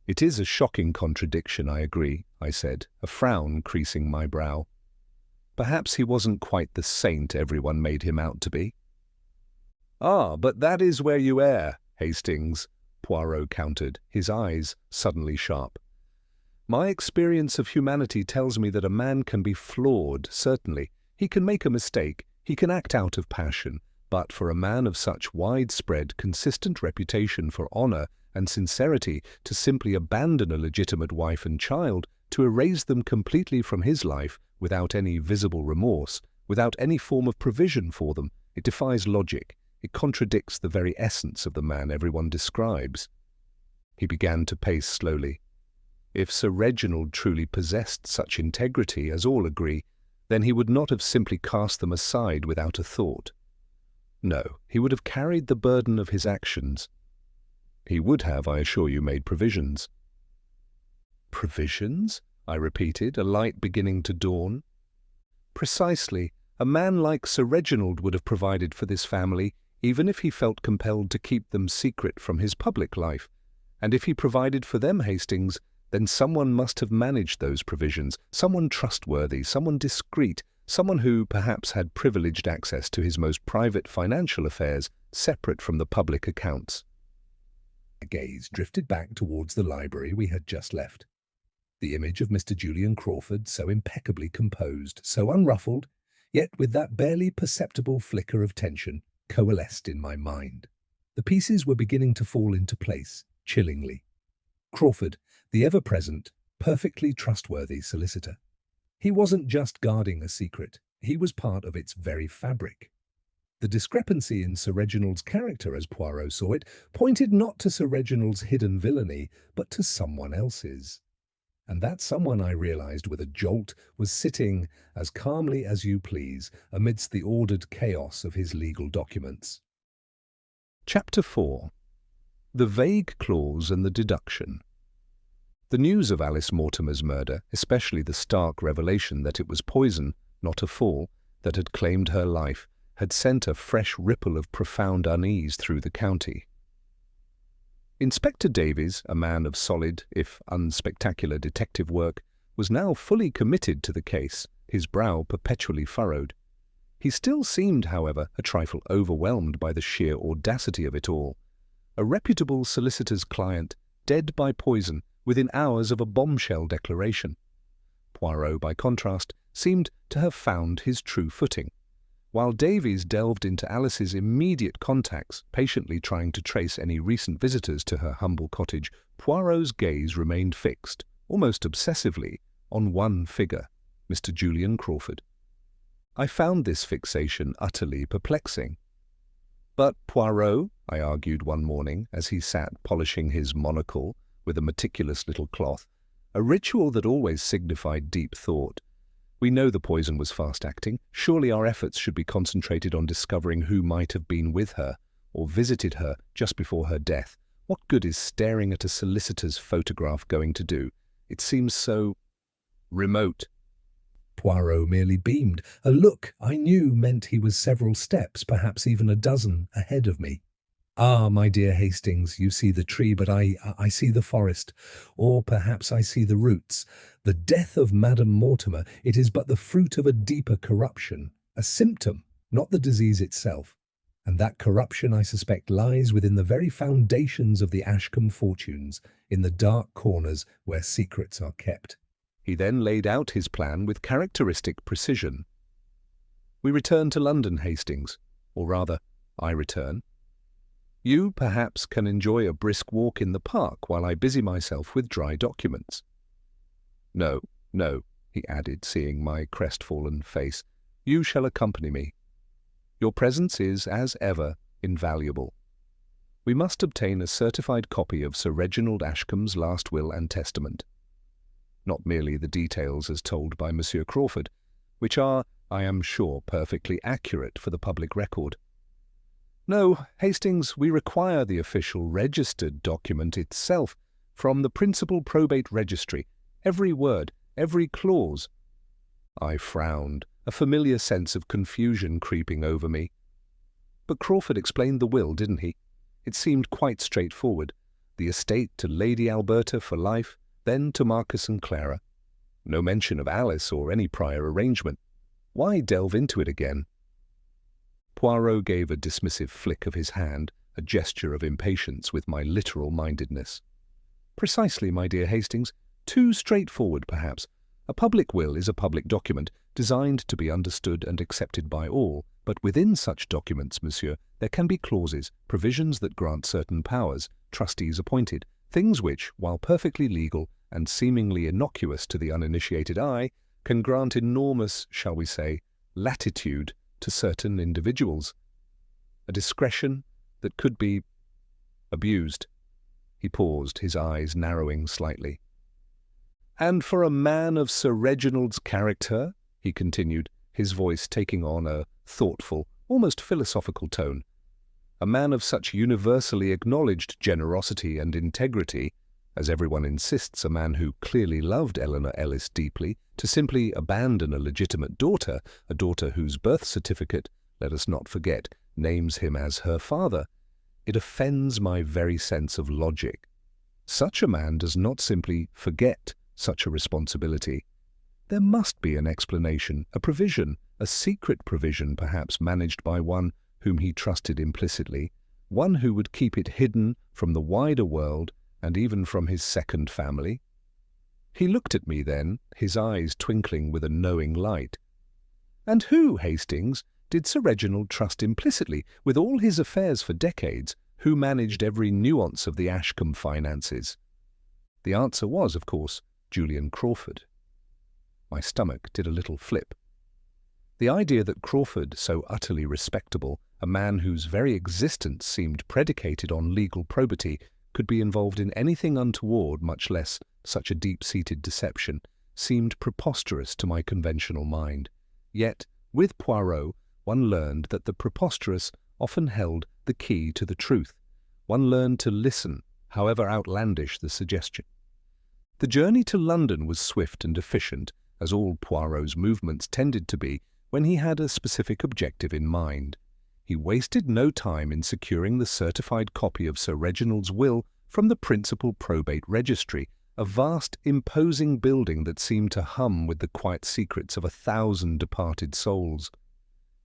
It is a shocking contradiction, I agree, I said, a frown creasing my brow. Perhaps he wasn't quite the saint everyone made him out to be. Ah, but that is where you err, Hastings, Poirot countered, his eyes suddenly sharp. My experience of humanity tells me that a man can be flawed, certainly. He can make a mistake, he can act out of passion, but for a man of such widespread, consistent reputation for honour and sincerity to simply abandon a legitimate wife and child, to erase them completely from his life without any visible remorse, without any form of provision for them, it defies logic. It contradicts the very essence of the man everyone describes. He began to pace slowly. If Sir Reginald truly possessed such integrity, as all agree, then he would not have simply cast them aside without a thought. No, he would have carried the burden of his actions. He would have, I assure you, made provisions. Provisions? I repeated, a light beginning to dawn. Precisely. A man like Sir Reginald would have provided for this family, even if he felt compelled to keep them secret from his public life. And if he provided for them, Hastings, then someone must have managed those provisions, someone trustworthy, someone discreet, someone who perhaps had privileged access to his most private financial affairs, separate from the public accounts. My gaze drifted back towards the library we had just left. The image of Mr. Julian Crawford, so impeccably composed, so unruffled, yet with that barely perceptible flicker of tension, coalesced in my mind. The pieces were beginning to fall into place, chillingly. Crawford, the ever-present, perfectly trustworthy solicitor. He wasn't just guarding a secret, he was part of its very fabric. The discrepancy in Sir Reginald's character, as Poirot saw it, pointed not to Sir Reginald's hidden villainy, but to someone else's. And that someone, I realized with a jolt, was sitting, as calmly as you please, amidst the ordered chaos of his legal documents. Chapter 4. The Vague Clause and the Deduction. The news of Alice Mortimer's murder, especially the stark revelation that it was poison, not a fall, that had claimed her life, had sent a fresh ripple of profound unease through the county. Inspector Davies, a man of solid, if unspectacular detective work, was now fully committed to the case, his brow perpetually furrowed. He still seemed, however, a trifle overwhelmed by the sheer audacity of it all. A reputable solicitor's client, dead by poison, within hours of a bombshell declaration. Poirot, by contrast, seemed to have found his true footing. While Davies delved into Alice's immediate contacts, patiently trying to trace any recent visitors to her humble cottage, Poirot's gaze remained fixed, almost obsessively, on one figure, Mr. Julian Crawford. I found this fixation utterly perplexing. But Poirot, I argued one morning as he sat polishing his monocle with a meticulous little cloth, a ritual that always signified deep thought. We know the poison was fast-acting. Surely our efforts should be concentrated on discovering who might have been with her or visited her just before her death. What good is staring at a solicitor's photograph going to do? It seems so remote. Poirot merely beamed, a look I knew meant he was several steps, perhaps even a dozen, ahead of me. Ah, my dear Hastings, you see the tree, but I see the forest. Or perhaps I see the roots. The death of Madame Mortimer, it is but the fruit of a deeper corruption, a symptom, not the disease itself. And that corruption, I suspect, lies within the very foundations of the Ashcombe fortunes, in the dark corners where secrets are kept. He then laid out his plan with characteristic precision. We return to London, Hastings, or rather, I return. You, perhaps, can enjoy a brisk walk in the park while I busy myself with dry documents. No, no, he added, seeing my crestfallen face. You shall accompany me. Your presence is, as ever, invaluable. We must obtain a certified copy of Sir Reginald Ashcombe's last will and testament. Not merely the details as told by Monsieur Crawford, which are, I am sure, perfectly accurate for the public record. No, Hastings, we require the official registered document itself from the principal probate registry, every word, every clause. I frowned, a familiar sense of confusion creeping over me. But Crawford explained the will, didn't he? It seemed quite straightforward. The estate to Lady Alberta for life, then to Marcus and Clara. No mention of Alice or any prior arrangement. Why delve into it again? Poirot gave a dismissive flick of his hand, a gesture of impatience with my literal mindedness. Precisely, my dear Hastings. Too straightforward, perhaps. A public will is a public document, designed to be understood and accepted by all, but within such documents, monsieur, there can be clauses, provisions that grant certain powers, trustees appointed, things which, while perfectly legal and seemingly innocuous to the uninitiated eye, can grant enormous, shall we say, latitude to certain individuals. A discretion that could be abused. He paused, his eyes narrowing slightly. And for a man of Sir Reginald's character, he continued, his voice taking on a thoughtful, almost philosophical tone, a man of such universally acknowledged generosity and integrity, as everyone insists, a man who clearly loved Eleanor Ellis deeply, to simply abandon a legitimate daughter, a daughter whose birth certificate, let us not forget, names him as her father, it offends my very sense of logic. Such a man does not simply forget such a responsibility. There must be an explanation, a provision, a secret provision perhaps managed by one whom he trusted implicitly, one who would keep it hidden from the wider world and even from his second family. He looked at me then, his eyes twinkling with a knowing light. And who, Hastings, did Sir Reginald trust implicitly, with all his affairs for decades, who managed every nuance of the Ashcombe finances? The answer was, of course, Julian Crawford. My stomach did a little flip. The idea that Crawford, so utterly respectable, a man whose very existence seemed predicated on legal probity, could be involved in anything untoward, much less such a deep-seated deception, seemed preposterous to my conventional mind. Yet, with Poirot, one learned that the preposterous often held the key to the truth. One learned to listen, however outlandish the suggestion. The journey to London was swift and efficient, as all Poirot's movements tended to be when he had a specific objective in mind. He wasted no time in securing the certified copy of Sir Reginald's will from the principal probate registry, a vast, imposing building that seemed to hum with the quiet secrets of 1,000 departed souls.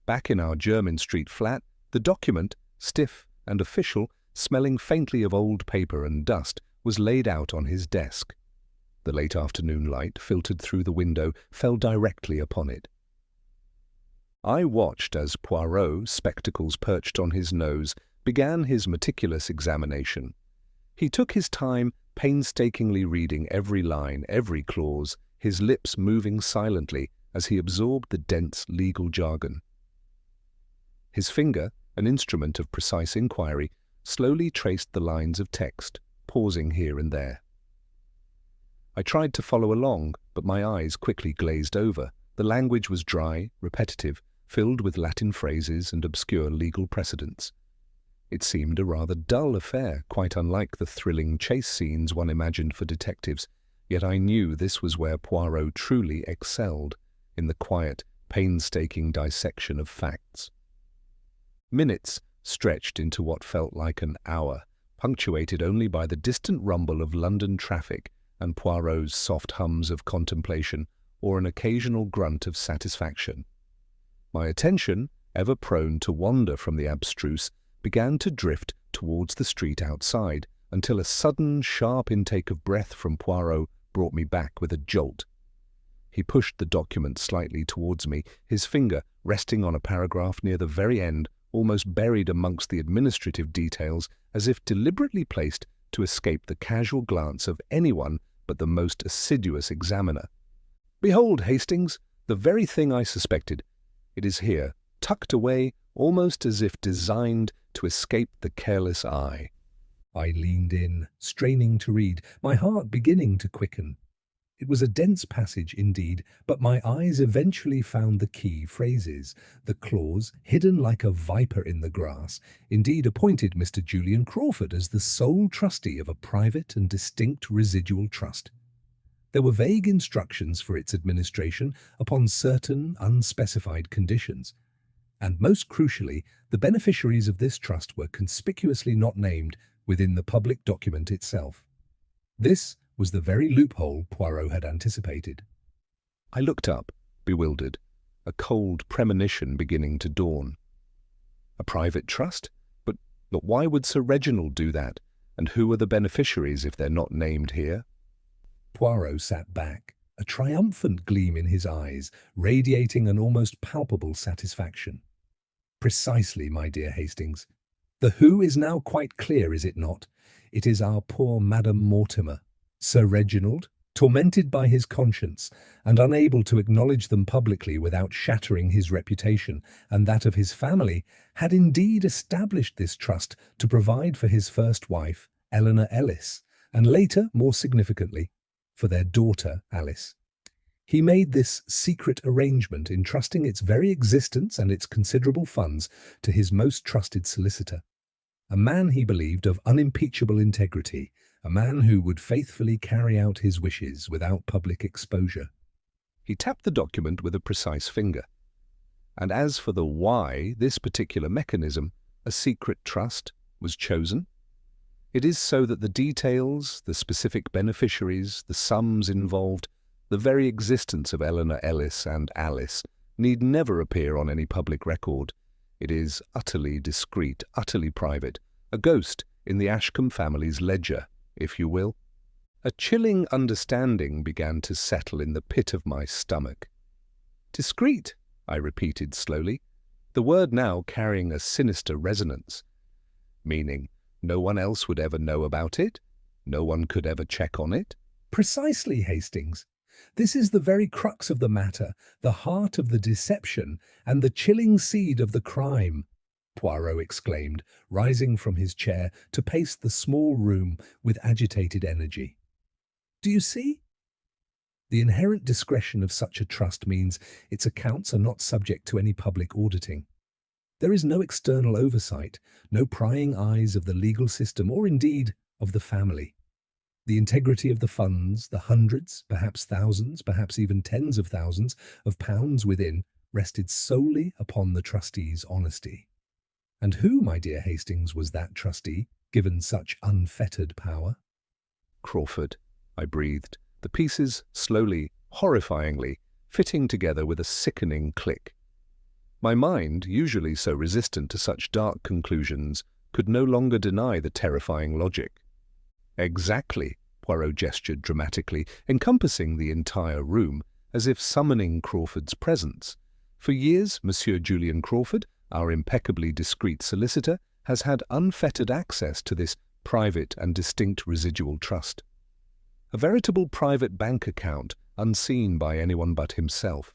Back in our Jermyn Street flat, the document, stiff and official, smelling faintly of old paper and dust, was laid out on his desk. The late afternoon light, filtered through the window, fell directly upon it. I watched as Poirot, spectacles perched on his nose, began his meticulous examination. He took his time, painstakingly reading every line, every clause, his lips moving silently as he absorbed the dense legal jargon. His finger, an instrument of precise inquiry, slowly traced the lines of text, pausing here and there. I tried to follow along, but my eyes quickly glazed over. The language was dry, repetitive, filled with Latin phrases and obscure legal precedents. It seemed a rather dull affair, quite unlike the thrilling chase scenes one imagined for detectives, yet I knew this was where Poirot truly excelled, in the quiet, painstaking dissection of facts. Minutes stretched into what felt like an hour, punctuated only by the distant rumble of London traffic and Poirot's soft hums of contemplation or an occasional grunt of satisfaction. My attention, ever prone to wander from the abstruse, began to drift towards the street outside, until a sudden, sharp intake of breath from Poirot brought me back with a jolt. He pushed the document slightly towards me, his finger, resting on a paragraph near the very end, almost buried amongst the administrative details, as if deliberately placed to escape the casual glance of anyone but the most assiduous examiner. "Behold, Hastings, the very thing I suspected. It is here, tucked away, almost as if designed to escape the careless eye." I leaned in, straining to read, my heart beginning to quicken. It was a dense passage indeed, but my eyes eventually found the key phrases. The clause, hidden like a viper in the grass, indeed appointed Mr. Julian Crawford as the sole trustee of a private and distinct residual trust. There were vague instructions for its administration upon certain unspecified conditions, and most crucially, the beneficiaries of this trust were conspicuously not named within the public document itself. This was the very loophole Poirot had anticipated. I looked up, bewildered, a cold premonition beginning to dawn. A private trust? But why would Sir Reginald do that? And who are the beneficiaries if they're not named here? Poirot sat back, a triumphant gleam in his eyes, radiating an almost palpable satisfaction. "Precisely, my dear Hastings. The who is now quite clear, is it not? It is our poor Madame Mortimer. Sir Reginald, tormented by his conscience, and unable to acknowledge them publicly without shattering his reputation and that of his family, had indeed established this trust to provide for his first wife, Eleanor Ellis, and later, more significantly, for their daughter, Alice. He made this secret arrangement, entrusting its very existence and its considerable funds to his most trusted solicitor, a man he believed of unimpeachable integrity, a man who would faithfully carry out his wishes without public exposure." He tapped the document with a precise finger. "And as for the why this particular mechanism, a secret trust, was chosen, it is so that the details, the specific beneficiaries, the sums involved, the very existence of Eleanor Ellis and Alice need never appear on any public record. It is utterly discreet, utterly private, a ghost in the Ashcombe family's ledger, if you will." A chilling understanding began to settle in the pit of my stomach. "Discreet," I repeated slowly, the word now carrying a sinister resonance. "Meaning, no one else would ever know about it? No one could ever check on it?" "Precisely, Hastings. This is the very crux of the matter, the heart of the deception, and the chilling seed of the crime," Poirot exclaimed, rising from his chair to pace the small room with agitated energy. "Do you see? The inherent discretion of such a trust means its accounts are not subject to any public auditing. There is no external oversight, no prying eyes of the legal system or indeed of the family. The integrity of the funds, the hundreds, perhaps thousands, perhaps even tens of thousands of pounds within, rested solely upon the trustee's honesty. And who, my dear Hastings, was that trustee, given such unfettered power?" "Crawford," I breathed, the pieces slowly, horrifyingly, fitting together with a sickening click. My mind, usually so resistant to such dark conclusions, could no longer deny the terrifying logic. "Exactly," Poirot gestured dramatically, encompassing the entire room, as if summoning Crawford's presence. "For years, Monsieur Julian Crawford, our impeccably discreet solicitor, has had unfettered access to this private and distinct residual trust. A veritable private bank account, unseen by anyone but himself.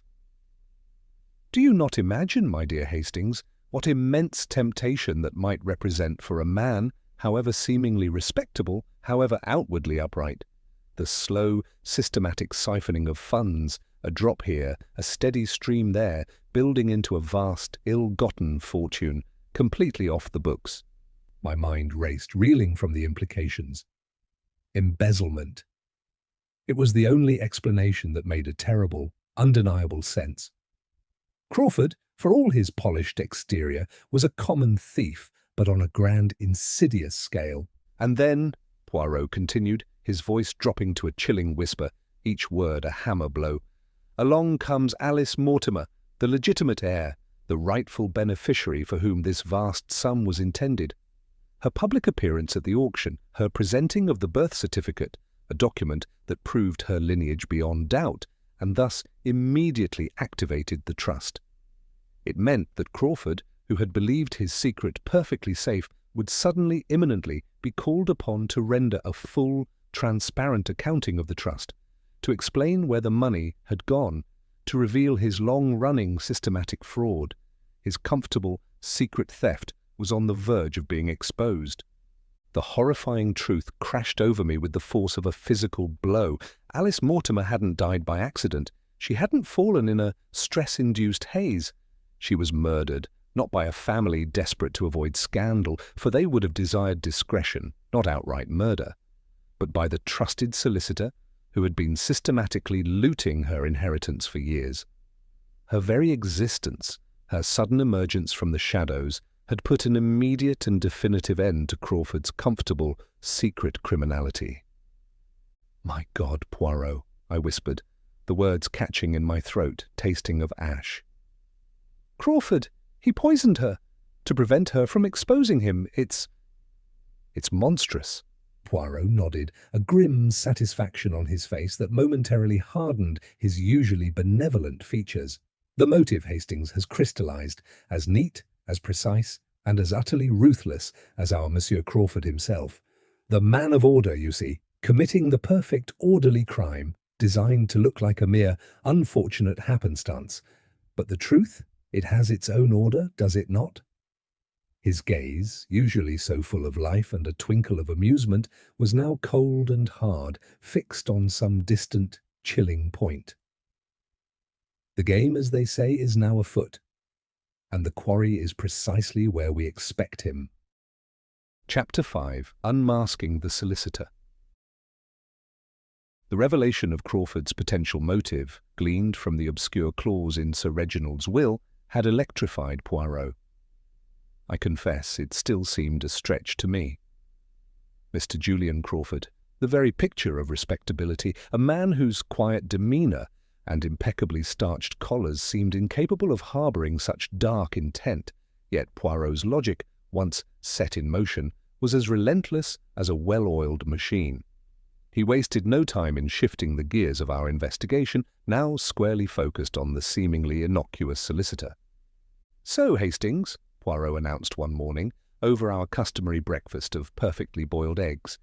Do you not imagine, my dear Hastings, what immense temptation that might represent for a man, however seemingly respectable, however outwardly upright? The slow, systematic siphoning of funds, a drop here, a steady stream there, building into a vast, ill-gotten fortune, completely off the books." My mind raced, reeling from the implications. Embezzlement. It was the only explanation that made a terrible, undeniable sense. Crawford, for all his polished exterior, was a common thief, but on a grand, insidious scale. "And then," Poirot continued, his voice dropping to a chilling whisper, each word a hammer blow, "along comes Alice Mortimer, the legitimate heir, the rightful beneficiary for whom this vast sum was intended. Her public appearance at the auction, her presenting of the birth certificate, a document that proved her lineage beyond doubt, and thus immediately activated the trust. It meant that Crawford, who had believed his secret perfectly safe, would suddenly, imminently, be called upon to render a full, transparent accounting of the trust, to explain where the money had gone, to reveal his long-running systematic fraud. His comfortable, secret theft was on the verge of being exposed. The horrifying truth crashed over me with the force of a physical blow. Alice Mortimer hadn't died by accident. She hadn't fallen in a stress-induced haze. She was murdered, not by a family desperate to avoid scandal, for they would have desired discretion, not outright murder, but by the trusted solicitor who had been systematically looting her inheritance for years. Her very existence, her sudden emergence from the shadows, had put an immediate and definitive end to Crawford's comfortable, secret criminality. "My God, Poirot," I whispered, the words catching in my throat, tasting of ash. "Crawford! He poisoned her, to prevent her from exposing him. It's monstrous." Poirot nodded, a grim satisfaction on his face that momentarily hardened his usually benevolent features. "The motive, Hastings, has crystallized, as neat, as precise, and as utterly ruthless as our Monsieur Crawford himself. The man of order, you see, committing the perfect orderly crime, designed to look like a mere unfortunate happenstance. But the truth? It has its own order, does it not?" His gaze, usually so full of life and a twinkle of amusement, was now cold and hard, fixed on some distant, chilling point. "The game, as they say, is now afoot, and the quarry is precisely where we expect him." Chapter 5. Unmasking the Solicitor. The revelation of Crawford's potential motive, gleaned from the obscure clause in Sir Reginald's will, had electrified Poirot. I confess it still seemed a stretch to me. Mr. Julian Crawford, the very picture of respectability, a man whose quiet demeanour and impeccably starched collars seemed incapable of harbouring such dark intent, yet Poirot's logic, once set in motion, was as relentless as a well-oiled machine. He wasted no time in shifting the gears of our investigation, now squarely focused on the seemingly innocuous solicitor. "So, Hastings," Poirot announced one morning, over our customary breakfast of perfectly boiled eggs,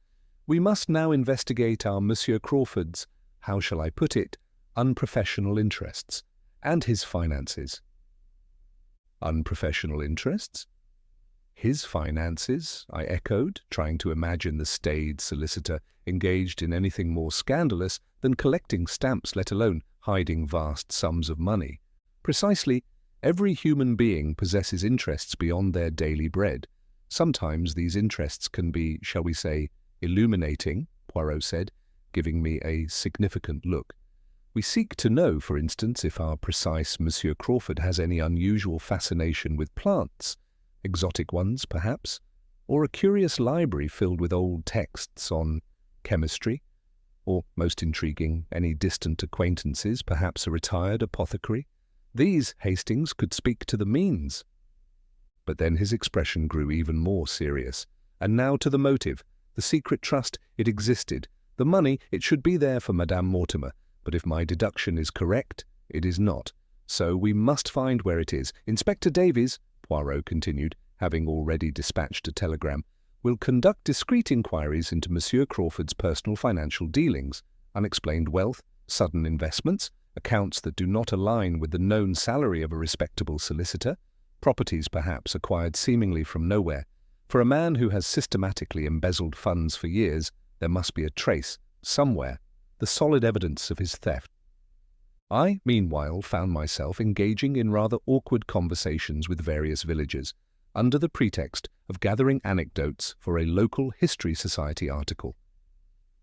"we must now investigate our Monsieur Crawford's, how shall I put it, unprofessional interests, and his finances." "Unprofessional interests? His finances?" I echoed, trying to imagine the staid solicitor engaged in anything more scandalous than collecting stamps, let alone hiding vast sums of money. Precisely. Every human being possesses interests beyond their daily bread. Sometimes these interests can be, shall we say, illuminating, Poirot said, giving me a significant look. "We seek to know, for instance, if our precise Monsieur Crawford has any unusual fascination with plants, exotic ones, perhaps, or a curious library filled with old texts on chemistry, or, most intriguing, any distant acquaintances, perhaps a retired apothecary. These, Hastings, could speak to the means." But then his expression grew even more serious. "And now to the motive. The secret trust, it existed. The money, it should be there for Madame Mortimer. But if my deduction is correct, it is not. So we must find where it is. Inspector Davies," Poirot continued, having already dispatched a telegram, "will conduct discreet inquiries into Monsieur Crawford's personal financial dealings, unexplained wealth, sudden investments, accounts that do not align with the known salary of a respectable solicitor, properties perhaps acquired seemingly from nowhere. For a man who has systematically embezzled funds for years, there must be a trace, somewhere, the solid evidence of his theft." I, meanwhile, found myself engaging in rather awkward conversations with various villagers, under the pretext of gathering anecdotes for a local history society article.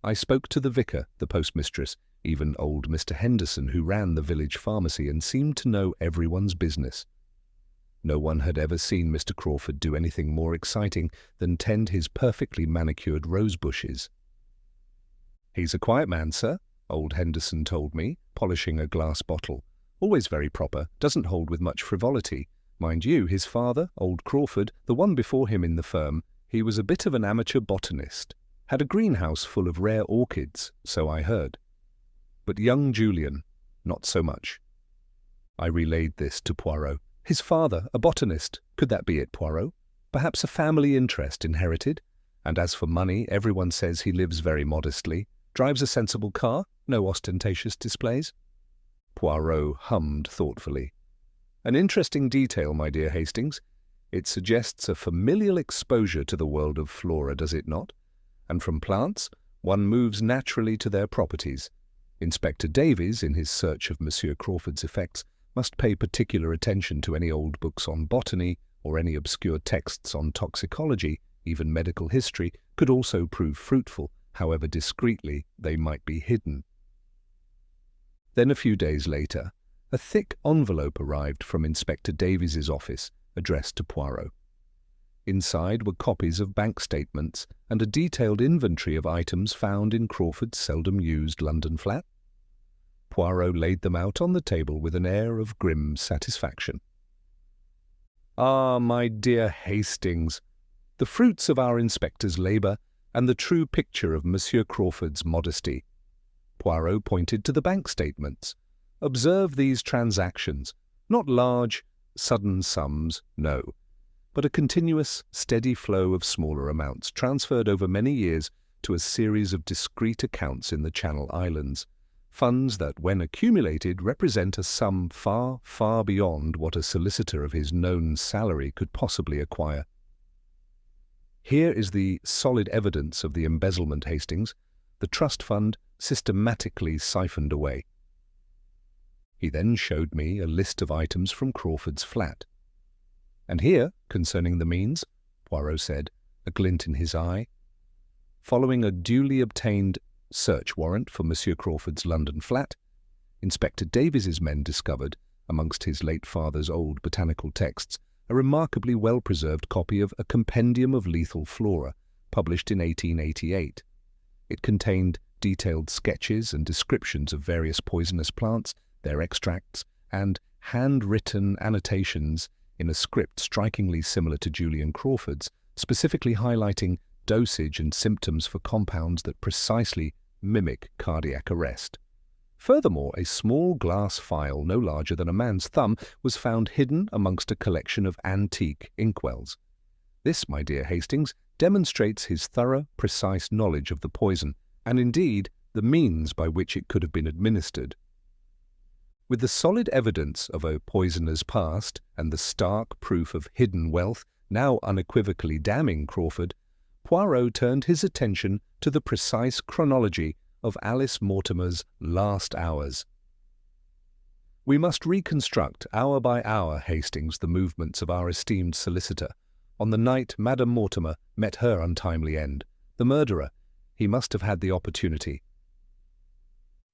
I spoke to the vicar, the postmistress, even old Mr. Henderson, who ran the village pharmacy and seemed to know everyone's business. No one had ever seen Mr. Crawford do anything more exciting than tend his perfectly manicured rose bushes. "He's a quiet man, sir," old Henderson told me, polishing a glass bottle. "Always very proper, doesn't hold with much frivolity. Mind you, his father, old Crawford, the one before him in the firm, he was a bit of an amateur botanist. Had a greenhouse full of rare orchids, so I heard. But young Julian, not so much." I relayed this to Poirot, His father, a botanist. Could that be it, Poirot? Perhaps a family interest inherited? And as for money, everyone says he lives very modestly, drives a sensible car, no ostentatious displays. Poirot hummed thoughtfully. An interesting detail, my dear Hastings. It suggests a familial exposure to the world of flora, does it not? And from plants, one moves naturally to their properties. Inspector Davies, in his search of Monsieur Crawford's effects, must pay particular attention to any old books on botany or any obscure texts on toxicology. Even medical history could also prove fruitful, however discreetly they might be hidden. Then a few days later, a thick envelope arrived from Inspector Davies's office, addressed to Poirot. Inside were copies of bank statements and a detailed inventory of items found in Crawford's seldom-used London flat. Poirot laid them out on the table with an air of grim satisfaction. "Ah, my dear Hastings, the fruits of our inspector's labour and the true picture of Monsieur Crawford's modesty." Poirot pointed to the bank statements. "Observe these transactions, not large, sudden sums, no, but a continuous, steady flow of smaller amounts transferred over many years to a series of discrete accounts in the Channel Islands, funds that, when accumulated, represent a sum far, far beyond what a solicitor of his known salary could possibly acquire. Here is the solid evidence of the embezzlement, Hastings, the trust fund systematically siphoned away." He then showed me a list of items from Crawford's flat. "And here, concerning the means," Poirot said, a glint in his eye, "following a duly obtained search warrant for Monsieur Crawford's London flat, Inspector Davies's men discovered, amongst his late father's old botanical texts, a remarkably well-preserved copy of A Compendium of Lethal Flora, published in 1888. It contained detailed sketches and descriptions of various poisonous plants, their extracts, and hand-written annotations in a script strikingly similar to Julian Crawford's, specifically highlighting dosage and symptoms for compounds that precisely mimic cardiac arrest. Furthermore, a small glass phial no larger than a man's thumb was found hidden amongst a collection of antique inkwells. This, my dear Hastings, demonstrates his thorough, precise knowledge of the poison, and indeed the means by which it could have been administered. With the solid evidence of a poisoner's past and the stark proof of hidden wealth now unequivocally damning Crawford, Poirot turned his attention to the precise chronology of Alice Mortimer's last hours. "We must reconstruct hour by hour, Hastings, the movements of our esteemed solicitor. On the night Madame Mortimer met her untimely end, the murderer, he must have had the opportunity."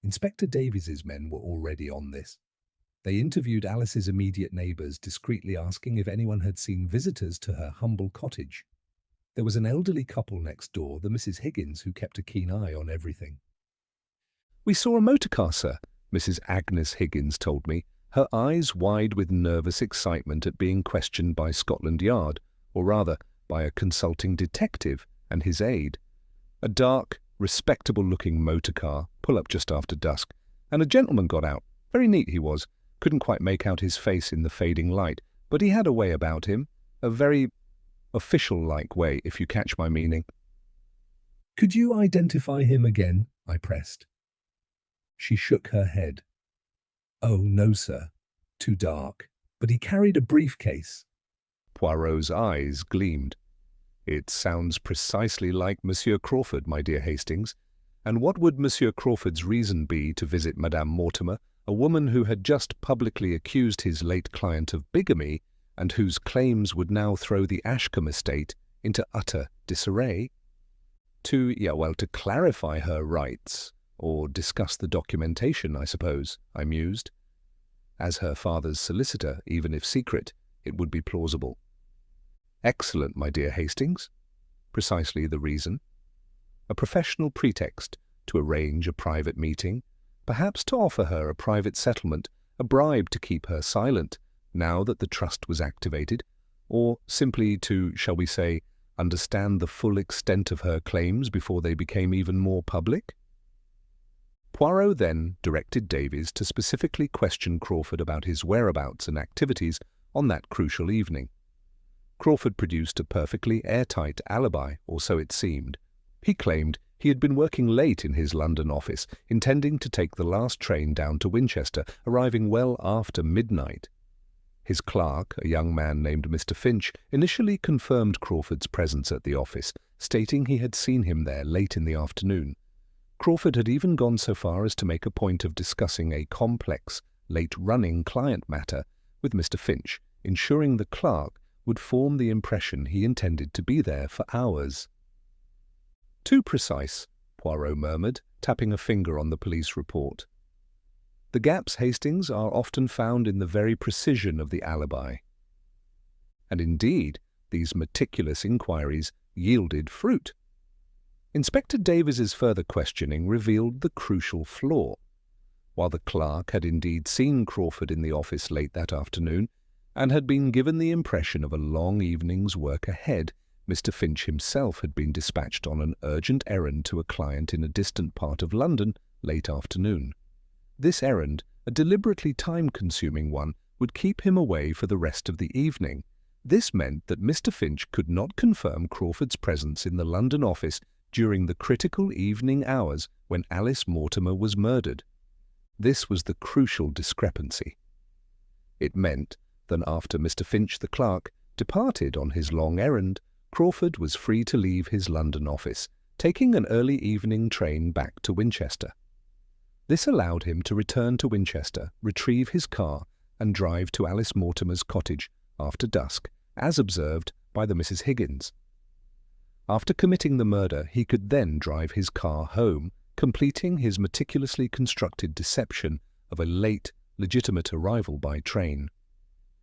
Inspector Davies's men were already on this. They interviewed Alice's immediate neighbours, discreetly asking if anyone had seen visitors to her humble cottage. There was an elderly couple next door, the Mrs. Higgins, who kept a keen eye on everything. "We saw a motor car, sir," Mrs. Agnes Higgins told me, her eyes wide with nervous excitement at being questioned by Scotland Yard, or rather, by a consulting detective and his aide. "A dark, respectable-looking motor car, pull up just after dusk, and a gentleman got out. Very neat he was. Couldn't quite make out his face in the fading light, but he had a way about him, a very official-like way, if you catch my meaning." "Could you identify him again?" I pressed. She shook her head. "Oh, no, sir. Too dark. But he carried a briefcase." Poirot's eyes gleamed. "It sounds precisely like Monsieur Crawford, my dear Hastings. And what would Monsieur Crawford's reason be to visit Madame Mortimer, a woman who had just publicly accused his late client of bigamy and whose claims would now throw the Ashcombe estate into utter disarray? To clarify her rights, or discuss the documentation, I suppose," I mused. "As her father's solicitor, even if secret, it would be plausible." "Excellent, my dear Hastings. Precisely the reason. A professional pretext to arrange a private meeting, perhaps to offer her a private settlement, a bribe to keep her silent, now that the trust was activated, or simply to, shall we say, understand the full extent of her claims before they became even more public?" Poirot then directed Davies to specifically question Crawford about his whereabouts and activities on that crucial evening. Crawford produced a perfectly airtight alibi, or so it seemed. He claimed he had been working late in his London office, intending to take the last train down to Winchester, arriving well after midnight. His clerk, a young man named Mr. Finch, initially confirmed Crawford's presence at the office, stating he had seen him there late in the afternoon. Crawford had even gone so far as to make a point of discussing a complex, late-running client matter with Mr. Finch, ensuring the clerk would form the impression he intended to be there for hours. "Too precise," Poirot murmured, tapping a finger on the police report. "The gaps, Hastings, are often found in the very precision of the alibi." And indeed, these meticulous inquiries yielded fruit. Inspector Davies's further questioning revealed the crucial flaw. While the clerk had indeed seen Crawford in the office late that afternoon, and had been given the impression of a long evening's work ahead, Mr. Finch himself had been dispatched on an urgent errand to a client in a distant part of London late afternoon. This errand, a deliberately time-consuming one, would keep him away for the rest of the evening. This meant that Mr. Finch could not confirm Crawford's presence in the London office during the critical evening hours when Alice Mortimer was murdered. This was the crucial discrepancy. It meant that after Mr. Finch, the clerk, departed on his long errand, Crawford was free to leave his London office, taking an early evening train back to Winchester. This allowed him to return to Winchester, retrieve his car, and drive to Alice Mortimer's cottage after dusk, as observed by the Mrs. Higgins. After committing the murder, he could then drive his car home, completing his meticulously constructed deception of a late, legitimate arrival by train.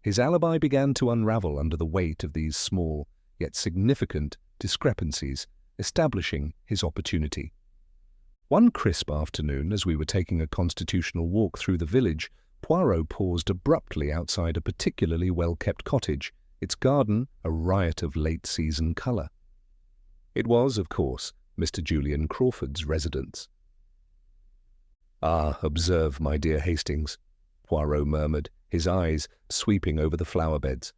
His alibi began to unravel under the weight of these small, yet significant, discrepancies, establishing his opportunity. One crisp afternoon, as we were taking a constitutional walk through the village, Poirot paused abruptly outside a particularly well-kept cottage, its garden a riot of late-season colour. It was, of course, Mr. Julian Crawford's residence. "Ah, observe, my dear Hastings," Poirot murmured, his eyes sweeping over the flower-beds.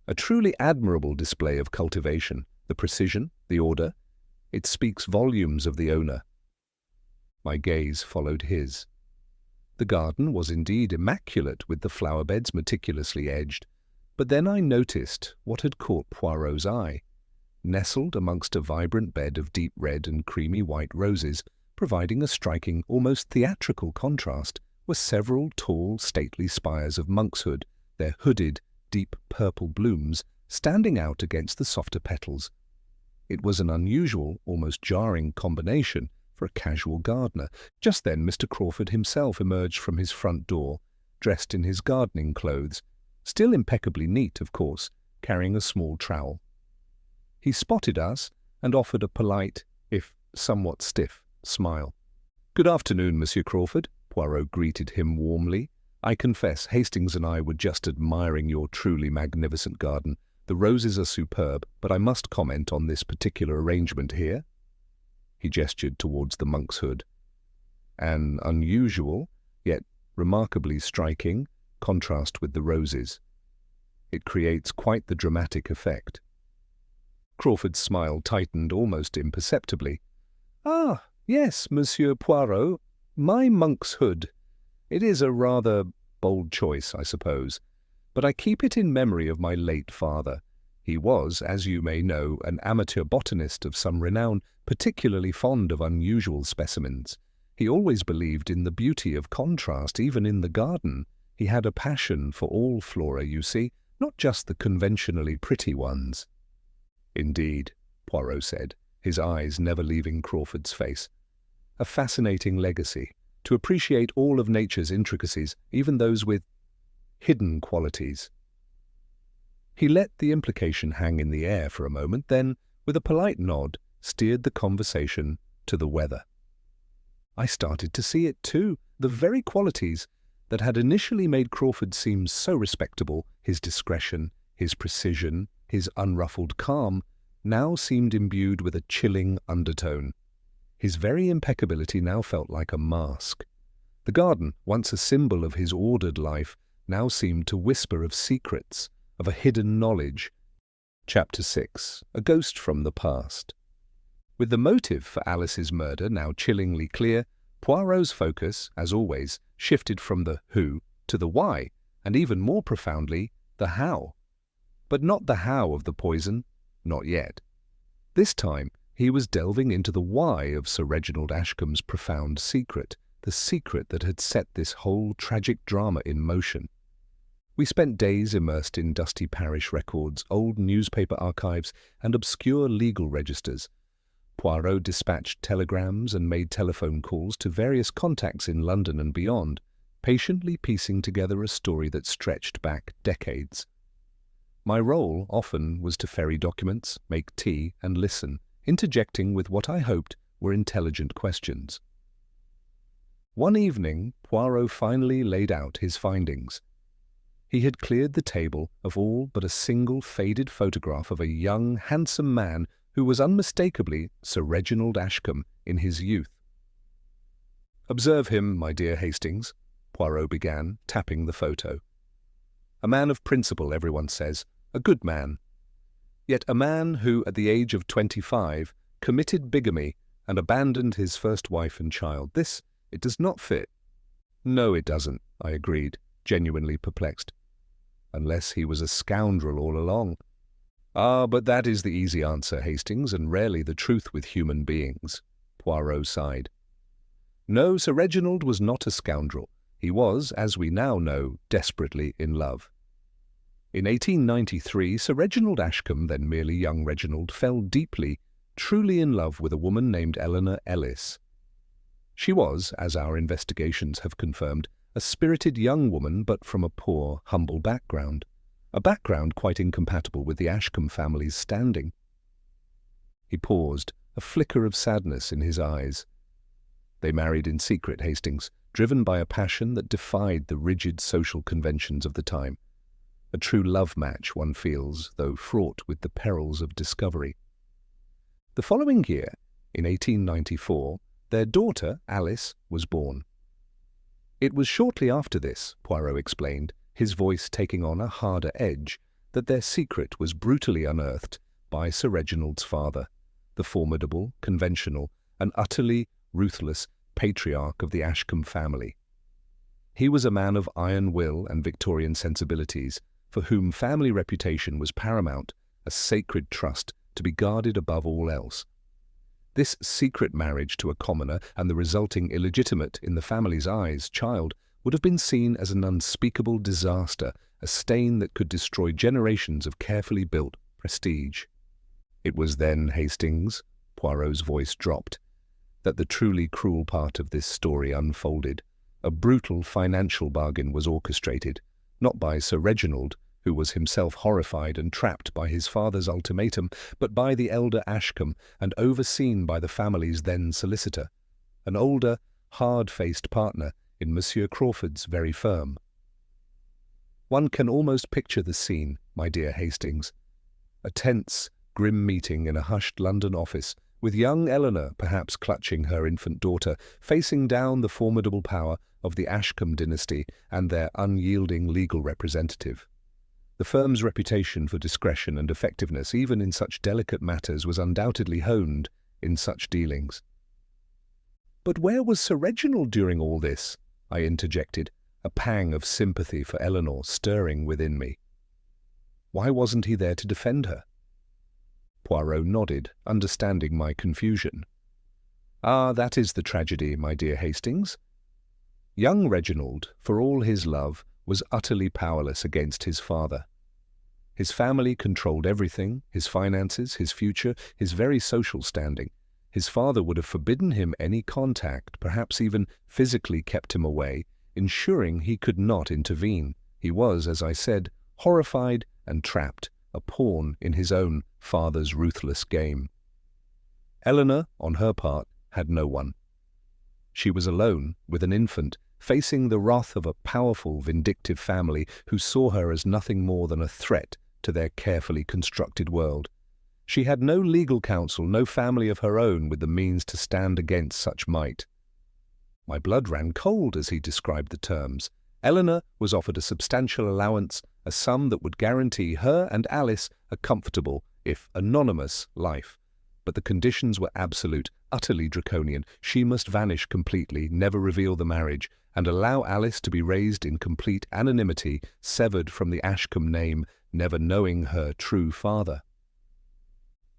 "A truly admirable display of cultivation, the precision, the order. It speaks volumes of the owner." My gaze followed his. The garden was indeed immaculate, with the flower-beds meticulously edged, but then I noticed what had caught Poirot's eye. Nestled amongst a vibrant bed of deep red and creamy white roses, providing a striking, almost theatrical contrast, were several tall, stately spires of monkshood, their hooded, deep purple blooms standing out against the softer petals. It was an unusual, almost jarring combination for a casual gardener. Just then Mr. Crawford himself emerged from his front door, dressed in his gardening clothes, still impeccably neat, of course, carrying a small trowel. He spotted us and offered a polite, if somewhat stiff, smile. "Good afternoon, Monsieur Crawford," Poirot greeted him warmly. "I confess Hastings and I were just admiring your truly magnificent garden. The roses are superb, but I must comment on this particular arrangement here." He gestured towards the monk's hood. "An unusual, yet remarkably striking, contrast with the roses. It creates quite the dramatic effect." Crawford's smile tightened almost imperceptibly. "Ah, yes, Monsieur Poirot, my monk's hood. It is a rather bold choice, I suppose, but I keep it in memory of my late father. He was, as you may know, an amateur botanist of some renown, particularly fond of unusual specimens. He always believed in the beauty of contrast, even in the garden. He had a passion for all flora, you see, not just the conventionally pretty ones." "Indeed," Poirot said, his eyes never leaving Crawford's face. "A fascinating legacy, to appreciate all of nature's intricacies, even those with hidden qualities." He let the implication hang in the air for a moment, then, with a polite nod, steered the conversation to the weather. I started to see it too, the very qualities that had initially made Crawford seem so respectable, his discretion, his precision, his unruffled calm, now seemed imbued with a chilling undertone. His very impeccability now felt like a mask. The garden, once a symbol of his ordered life, now seemed to whisper of secrets, of a hidden knowledge. Chapter 6. A Ghost from the Past. With the motive for Alice's murder now chillingly clear, Poirot's focus, as always, shifted from the who to the why, and even more profoundly, the how. But not the how of the poison, not yet. This time, he was delving into the why of Sir Reginald Ashcombe's profound secret, the secret that had set this whole tragic drama in motion. We spent days immersed in dusty parish records, old newspaper archives, and obscure legal registers. Poirot dispatched telegrams and made telephone calls to various contacts in London and beyond, patiently piecing together a story that stretched back decades. My role often was to ferry documents, make tea, and listen, interjecting with what I hoped were intelligent questions. One evening, Poirot finally laid out his findings. He had cleared the table of all but a single faded photograph of a young, handsome man who was unmistakably Sir Reginald Ashcombe in his youth. "Observe him, my dear Hastings," Poirot began, tapping the photo. "A man of principle, everyone says, a good man. Yet a man who, at the age of 25, committed bigamy and abandoned his first wife and child. It does not fit." "No, it doesn't," I agreed, genuinely perplexed. "Unless he was a scoundrel all along." "Ah, but that is the easy answer, Hastings, and rarely the truth with human beings," Poirot sighed. "No, Sir Reginald was not a scoundrel. He was, as we now know, desperately in love. In 1893, Sir Reginald Ashcombe, then merely young Reginald, fell deeply, truly in love with a woman named Eleanor Ellis. She was, as our investigations have confirmed, a spirited young woman, but from a poor, humble background, a background quite incompatible with the Ashcombe family's standing. He paused, a flicker of sadness in his eyes. They married in secret, Hastings, driven by a passion that defied the rigid social conventions of the time. A true love match, one feels, though fraught with the perils of discovery. The following year, in 1894, their daughter, Alice, was born. It was shortly after this, Poirot explained, his voice taking on a harder edge, that their secret was brutally unearthed by Sir Reginald's father, the formidable, conventional, and utterly ruthless patriarch of the Ashcombe family. He was a man of iron will and Victorian sensibilities, for whom family reputation was paramount, a sacred trust to be guarded above all else. This secret marriage to a commoner and the resulting illegitimate, in the family's eyes, child would have been seen as an unspeakable disaster, a stain that could destroy generations of carefully built prestige. It was then, Hastings, Poirot's voice dropped, that the truly cruel part of this story unfolded. A brutal financial bargain was orchestrated, not by Sir Reginald, who was himself horrified and trapped by his father's ultimatum, but by the elder Ashcombe and overseen by the family's then solicitor, an older, hard-faced partner in Monsieur Crawford's very firm. One can almost picture the scene, my dear Hastings. A tense, grim meeting in a hushed London office, with young Eleanor perhaps clutching her infant daughter, facing down the formidable power of the Ashcombe dynasty and their unyielding legal representative. The firm's reputation for discretion and effectiveness, even in such delicate matters, was undoubtedly honed in such dealings. "But where was Sir Reginald during all this?" I interjected, a pang of sympathy for Eleanor stirring within me. "Why wasn't he there to defend her?" Poirot nodded, understanding my confusion. "Ah, that is the tragedy, my dear Hastings. Young Reginald, for all his love, was utterly powerless against his father. His family controlled everything, his finances, his future, his very social standing. His father would have forbidden him any contact, perhaps even physically kept him away, ensuring he could not intervene. He was, as I said, horrified and trapped, a pawn in his own father's ruthless game. Eleanor, on her part, had no one. She was alone, with an infant, facing the wrath of a powerful, vindictive family who saw her as nothing more than a threat to their carefully constructed world. She had no legal counsel, no family of her own with the means to stand against such might. My blood ran cold as he described the terms. Eleanor was offered a substantial allowance, a sum that would guarantee her and Alice a comfortable, if anonymous, life. But the conditions were absolute, utterly draconian. She must vanish completely, never reveal the marriage, and allow Alice to be raised in complete anonymity, severed from the Ashcombe name, never knowing her true father.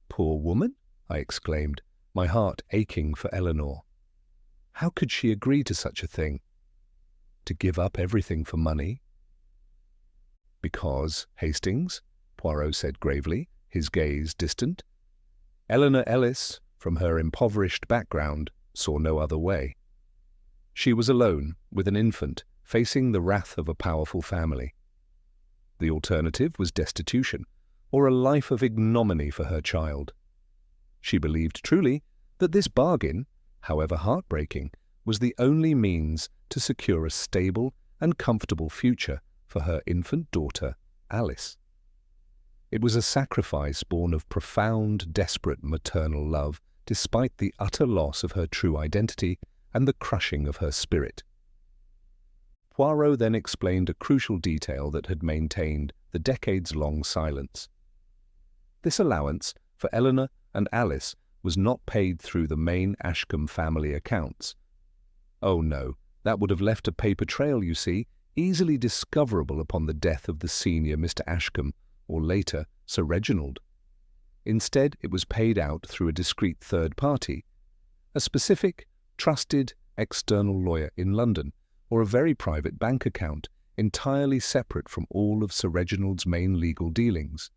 "Poor woman!" I exclaimed, my heart aching for Eleanor. How could she agree to such a thing? To give up everything for money? "Because, Hastings," Poirot said gravely, his gaze distant, "Eleanor Ellis, from her impoverished background, saw no other way. She was alone, with an infant, facing the wrath of a powerful family. The alternative was destitution, or a life of ignominy for her child. She believed truly that this bargain, however heartbreaking, was the only means to secure a stable and comfortable future for her infant daughter, Alice. It was a sacrifice born of profound, desperate maternal love, despite the utter loss of her true identity and the crushing of her spirit." Poirot then explained a crucial detail that had maintained the decades-long silence. This allowance for Eleanor and Alice was not paid through the main Ashcombe family accounts. Oh no, that would have left a paper trail, you see, easily discoverable upon the death of the senior Mr. Ashcombe, or later, Sir Reginald. Instead, it was paid out through a discreet third party, a specific, trusted, external lawyer in London, or a very private bank account, entirely separate from all of Sir Reginald's main legal dealings.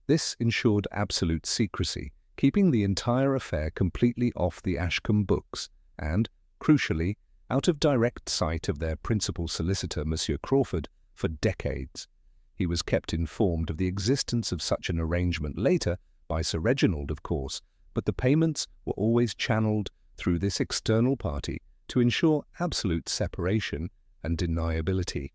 This ensured absolute secrecy, keeping the entire affair completely off the Ashcombe books and, crucially, out of direct sight of their principal solicitor, Monsieur Crawford, for decades. He was kept informed of the existence of such an arrangement later by Sir Reginald, of course, but the payments were always channeled through this external party to ensure absolute separation and deniability.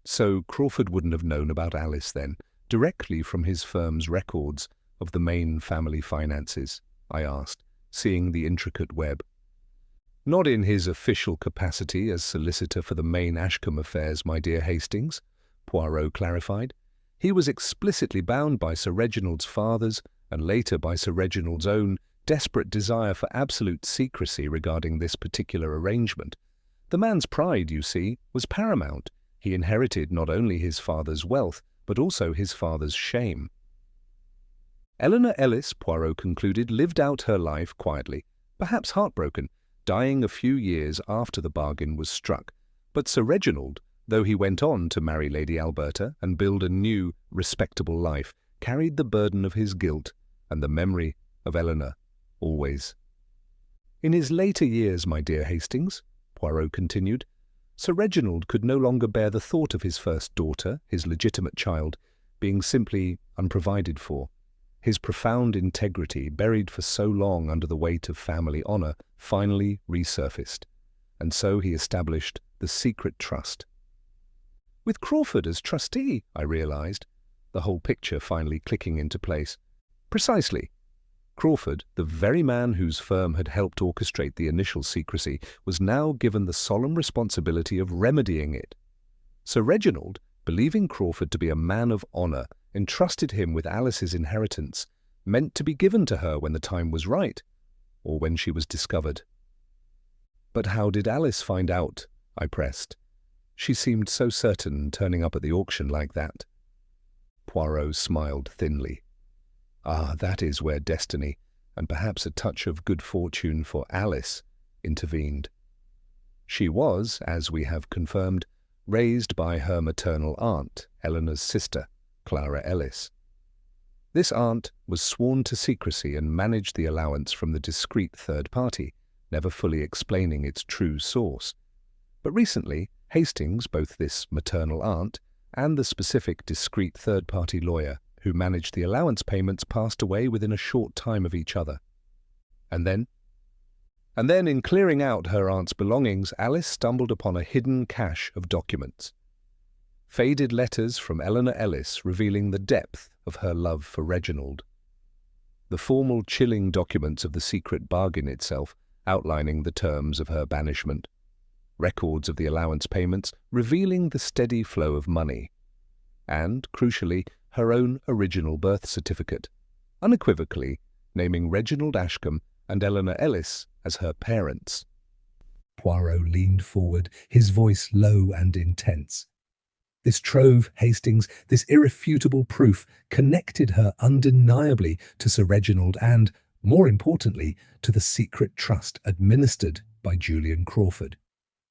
So Crawford wouldn't have known about Alice then, directly from his firm's records of the main family finances, I asked, seeing the intricate web. "Not in his official capacity as solicitor for the main Ashcombe affairs, my dear Hastings," Poirot clarified. "He was explicitly bound by Sir Reginald's father's, and later by Sir Reginald's own, desperate desire for absolute secrecy regarding this particular arrangement. The man's pride, you see, was paramount. He inherited not only his father's wealth, but also his father's shame." Eleanor Ellis, Poirot concluded, lived out her life quietly, perhaps heartbroken, dying a few years after the bargain was struck. But Sir Reginald, though he went on to marry Lady Alberta and build a new, respectable life, carried the burden of his guilt and the memory of Eleanor always. "In his later years, my dear Hastings," Poirot continued, "Sir Reginald could no longer bear the thought of his first daughter, his legitimate child, being simply unprovided for. His profound integrity, buried for so long under the weight of family honour, finally resurfaced, and so he established the secret trust." "With Crawford as trustee," I realised, the whole picture finally clicking into place. "Precisely. Crawford, the very man whose firm had helped orchestrate the initial secrecy, was now given the solemn responsibility of remedying it. Sir Reginald, believing Crawford to be a man of honour, entrusted him with Alice's inheritance, meant to be given to her when the time was right, or when she was discovered." "But how did Alice find out?" I pressed. "She seemed so certain turning up at the auction like that." Poirot smiled thinly. "Ah, that is where destiny, and perhaps a touch of good fortune for Alice, intervened. She was, as we have confirmed, raised by her maternal aunt, Eleanor's sister, Clara Ellis. This aunt was sworn to secrecy and managed the allowance from the discreet third party, never fully explaining its true source. But recently, Hastings, both this maternal aunt and the specific discreet third-party lawyer who managed the allowance payments, passed away within a short time of each other. And then, in clearing out her aunt's belongings, Alice stumbled upon a hidden cache of documents. Faded letters from Eleanor Ellis revealing the depth of her love for Reginald. The formal chilling documents of the secret bargain itself, outlining the terms of her banishment. records of the allowance payments revealing the steady flow of money, and, crucially, her own original birth certificate, unequivocally naming Reginald Ashcombe and Eleanor Ellis as her parents. Poirot leaned forward, his voice low and intense. This trove, Hastings, this irrefutable proof, connected her undeniably to Sir Reginald and, more importantly, to the secret trust administered by Julian Crawford.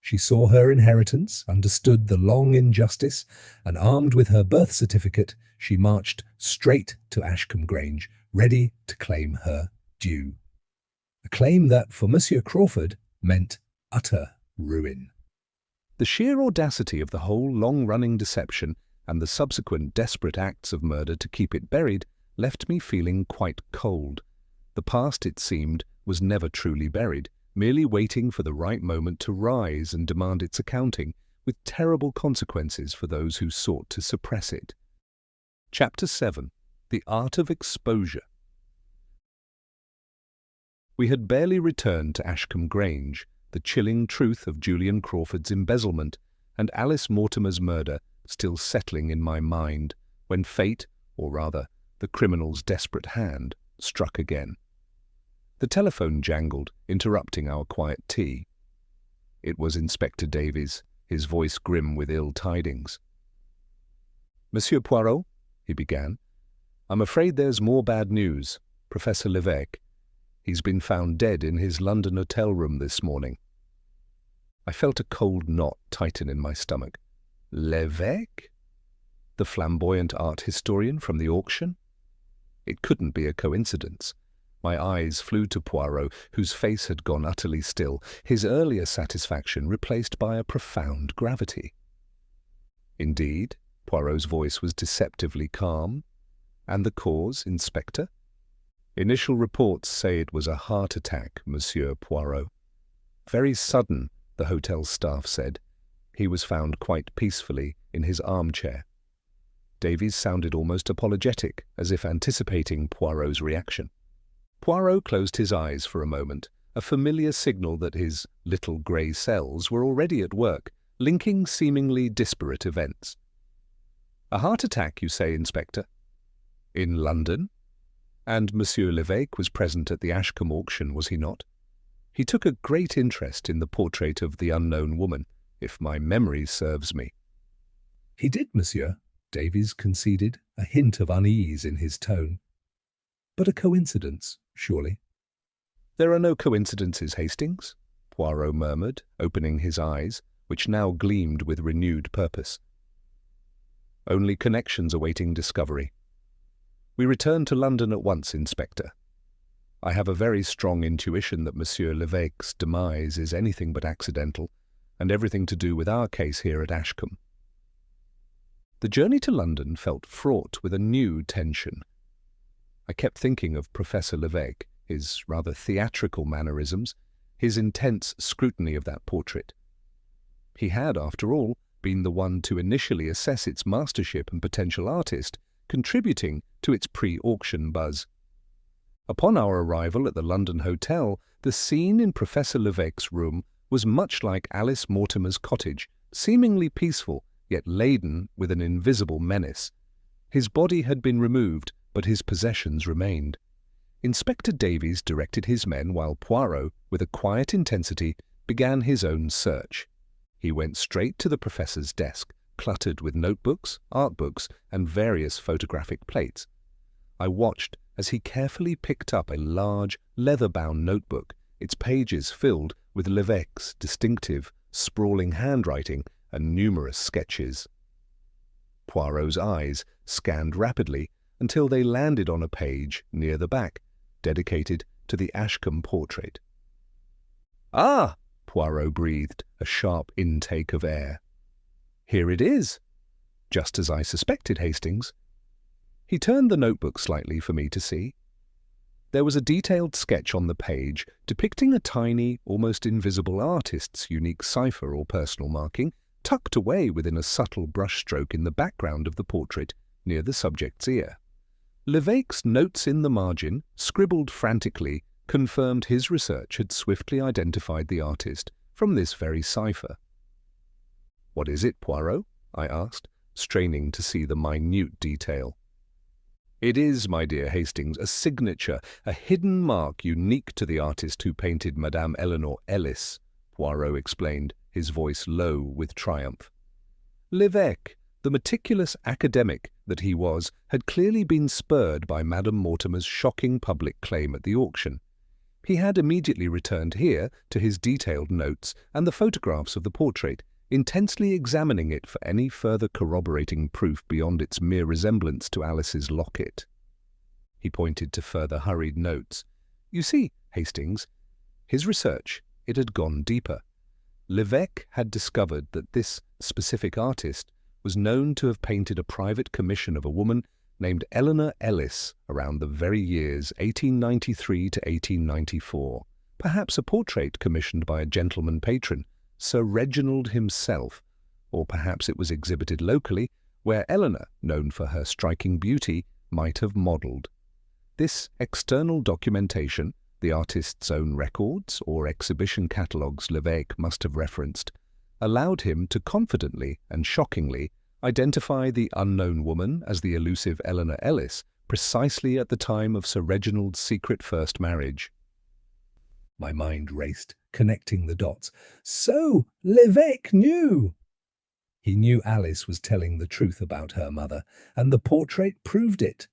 She saw her inheritance, understood the long injustice, and armed with her birth certificate, she marched straight to Ashcombe Grange, ready to claim her due. A claim that, for Monsieur Crawford, meant utter ruin. The sheer audacity of the whole long-running deception and the subsequent desperate acts of murder to keep it buried left me feeling quite cold. The past, it seemed, was never truly buried, merely waiting for the right moment to rise and demand its accounting, with terrible consequences for those who sought to suppress it. Chapter 7. The Art of Exposure. We had barely returned to Ashcombe Grange, the chilling truth of Julian Crawford's embezzlement and Alice Mortimer's murder still settling in my mind, when fate, or rather, the criminal's desperate hand, struck again. The telephone jangled, interrupting our quiet tea. It was Inspector Davies, his voice grim with ill tidings. "Monsieur Poirot," he began, "I'm afraid there's more bad news. Professor Lévesque. He's been found dead in his London hotel room this morning." I felt a cold knot tighten in my stomach. Lévesque? The flamboyant art historian from the auction? It couldn't be a coincidence. My eyes flew to Poirot, whose face had gone utterly still, his earlier satisfaction replaced by a profound gravity. Indeed, Poirot's voice was deceptively calm. And the cause, Inspector? Initial reports say it was a heart attack, Monsieur Poirot. Very sudden, the hotel staff said. He was found quite peacefully in his armchair. Davies sounded almost apologetic, as if anticipating Poirot's reaction. Poirot closed his eyes for a moment, a familiar signal that his little grey cells were already at work, linking seemingly disparate events. "A heart attack, you say, Inspector? In London? And Monsieur Lévesque was present at the Ashcombe auction, was he not? He took a great interest in the portrait of the unknown woman, if my memory serves me." "He did, monsieur," Davies conceded, a hint of unease in his tone. "But a coincidence, surely." "There are no coincidences, Hastings," Poirot murmured, opening his eyes, which now gleamed with renewed purpose. "Only connections awaiting discovery. We return to London at once, Inspector. I have a very strong intuition that Monsieur Lévesque's demise is anything but accidental, and everything to do with our case here at Ashcombe." The journey to London felt fraught with a new tension. I kept thinking of Professor Lévesque, his rather theatrical mannerisms, his intense scrutiny of that portrait. He had, after all, been the one to initially assess its mastership and potential artist, contributing to its pre-auction buzz. Upon our arrival at the London hotel, the scene in Professor Lévesque's room was much like Alice Mortimer's cottage, seemingly peaceful, yet laden with an invisible menace. His body had been removed, but his possessions remained. Inspector Davies directed his men while Poirot, with a quiet intensity, began his own search. He went straight to the professor's desk, cluttered with notebooks, art books, and various photographic plates. I watched as he carefully picked up a large, leather-bound notebook, its pages filled with Lévesque's distinctive, sprawling handwriting and numerous sketches. Poirot's eyes scanned rapidly until they landed on a page near the back, dedicated to the Ashcombe portrait. "Ah!" Poirot breathed, a sharp intake of air. "Here it is. Just as I suspected, Hastings." He turned the notebook slightly for me to see. There was a detailed sketch on the page depicting a tiny, almost invisible artist's unique cipher or personal marking, tucked away within a subtle brushstroke in the background of the portrait near the subject's ear. Lévesque's notes in the margin, scribbled frantically, confirmed his research had swiftly identified the artist from this very cipher. "What is it, Poirot?" I asked, straining to see the minute detail. "It is, my dear Hastings, a signature, a hidden mark unique to the artist who painted Madame Eleanor Ellis," Poirot explained, his voice low with triumph. L'évêque, the meticulous academic that he was, had clearly been spurred by Madame Mortimer's shocking public claim at the auction. He had immediately returned here to his detailed notes and the photographs of the portrait, intensely examining it for any further corroborating proof beyond its mere resemblance to Alice's locket. He pointed to further hurried notes. "You see, Hastings, his research, it had gone deeper. L'évêque had discovered that this specific artist was known to have painted a private commission of a woman named Eleanor Ellis around the very years 1893 to 1894, perhaps a portrait commissioned by a gentleman patron, Sir Reginald himself, or perhaps it was exhibited locally, where Eleanor, known for her striking beauty, might have modelled. This external documentation, the artist's own records or exhibition catalogues L'évêque must have referenced, allowed him to confidently and shockingly identify the unknown woman as the elusive Eleanor Ellis precisely at the time of Sir Reginald's secret first marriage. My mind raced, connecting the dots. So, L'évêque knew! He knew Alice was telling the truth about her mother, and the portrait proved it.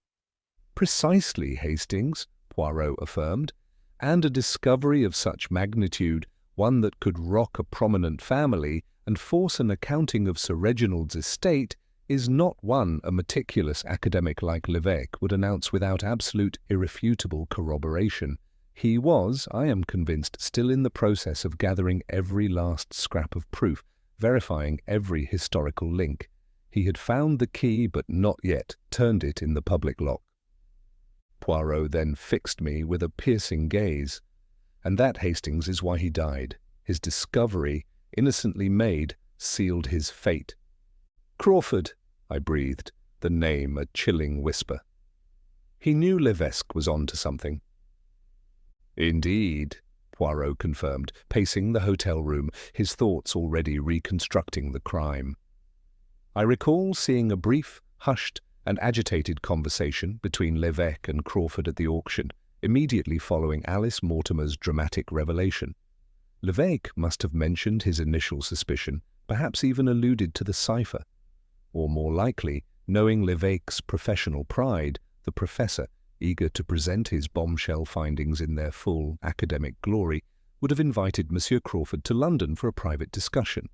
"Precisely, Hastings," Poirot affirmed, "and a discovery of such magnitude, one that could rock a prominent family and force an accounting of Sir Reginald's estate, is not one a meticulous academic like L'évêque would announce without absolute, irrefutable corroboration. He was, I am convinced, still in the process of gathering every last scrap of proof, verifying every historical link. He had found the key but not yet turned it in the public lock." Poirot then fixed me with a piercing gaze. "And that, Hastings, is why he died. His discovery, innocently made, sealed his fate." "Crawford," I breathed, the name a chilling whisper. He knew L'évêque was on to something. "Indeed," Poirot confirmed, pacing the hotel room, his thoughts already reconstructing the crime. "I recall seeing a brief, hushed, and agitated conversation between L'évêque and Crawford at the auction, immediately following Alice Mortimer's dramatic revelation. L'évêque must have mentioned his initial suspicion, perhaps even alluded to the cipher. Or more likely, knowing L'évêque's professional pride, the professor, eager to present his bombshell findings in their full academic glory, would have invited Monsieur Crawford to London for a private discussion.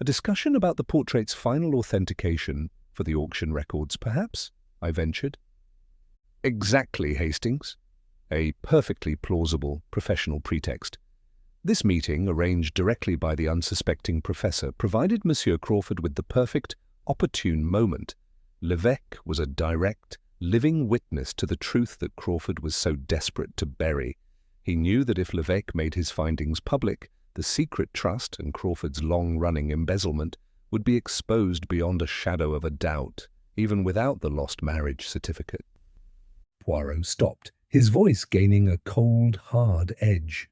"A discussion about the portrait's final authentication for the auction records, perhaps?" I ventured. "Exactly, Hastings. A perfectly plausible professional pretext. This meeting, arranged directly by the unsuspecting professor, provided Monsieur Crawford with the perfect, opportune moment. L'évêque was a direct, living witness to the truth that Crawford was so desperate to bury. He knew that if L'évêque made his findings public, the secret trust and Crawford's long-running embezzlement would be exposed beyond a shadow of a doubt, even without the lost marriage certificate." Poirot stopped, his voice gaining a cold, hard edge.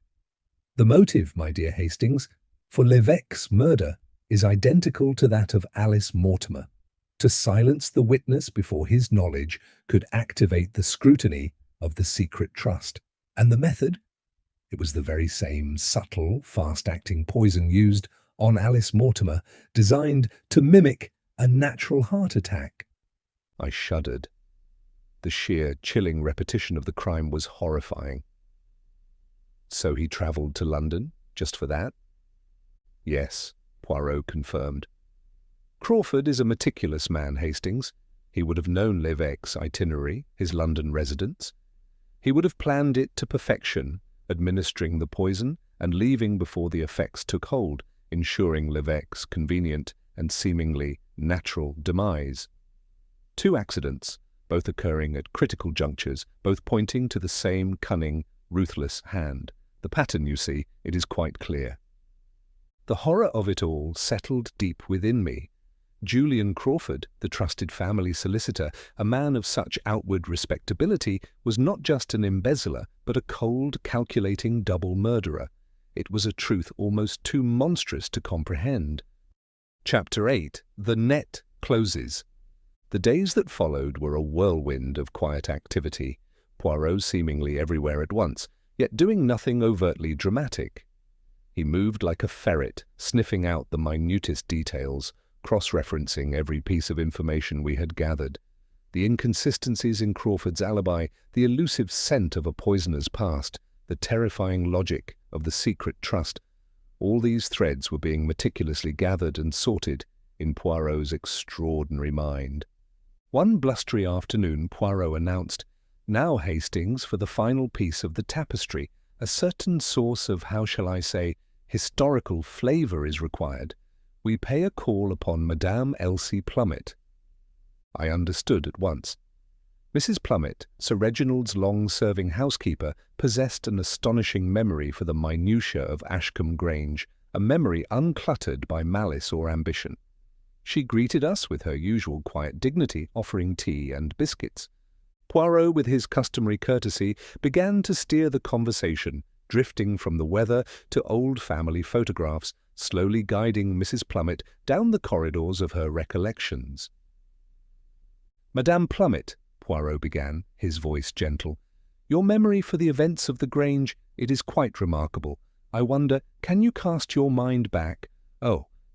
"The motive, my dear Hastings, for L'évêque's murder is identical to that of Alice Mortimer. To silence the witness before his knowledge could activate the scrutiny of the secret trust. And the method? It was the very same subtle, fast-acting poison used on Alice Mortimer, designed to mimic a natural heart attack." I shuddered. The sheer, chilling repetition of the crime was horrifying. "So he travelled to London, just for that?" "Yes," Poirot confirmed. "Crawford is a meticulous man, Hastings. He would have known L'évêque's itinerary, his London residence. He would have planned it to perfection, administering the poison and leaving before the effects took hold, ensuring L'évêque's convenient and seemingly natural demise. Two accidents, both occurring at critical junctures, both pointing to the same cunning, ruthless hand. The pattern, you see, it is quite clear." The horror of it all settled deep within me. Julian Crawford, the trusted family solicitor, a man of such outward respectability, was not just an embezzler, but a cold, calculating double murderer. It was a truth almost too monstrous to comprehend. Chapter 8. The Net Closes. The days that followed were a whirlwind of quiet activity, Poirot seemingly everywhere at once, yet doing nothing overtly dramatic. He moved like a ferret, sniffing out the minutest details, cross-referencing every piece of information we had gathered. The inconsistencies in Crawford's alibi, the elusive scent of a poisoner's past, the terrifying logic of the secret trust, all these threads were being meticulously gathered and sorted in Poirot's extraordinary mind. One blustery afternoon Poirot announced, "Now, Hastings, for the final piece of the tapestry. A certain source of, how shall I say, historical flavour is required. We pay a call upon Madame Elsie Plummet." I understood at once. Mrs. Plummet, Sir Reginald's long-serving housekeeper, possessed an astonishing memory for the minutiae of Ashcombe Grange, a memory uncluttered by malice or ambition. She greeted us with her usual quiet dignity, offering tea and biscuits. Poirot, with his customary courtesy, began to steer the conversation, drifting from the weather to old family photographs, slowly guiding Mrs. Plummet down the corridors of her recollections. "Madame Plummet," Poirot began, his voice gentle, "your memory for the events of the Grange, it is quite remarkable. I wonder, can you cast your mind back,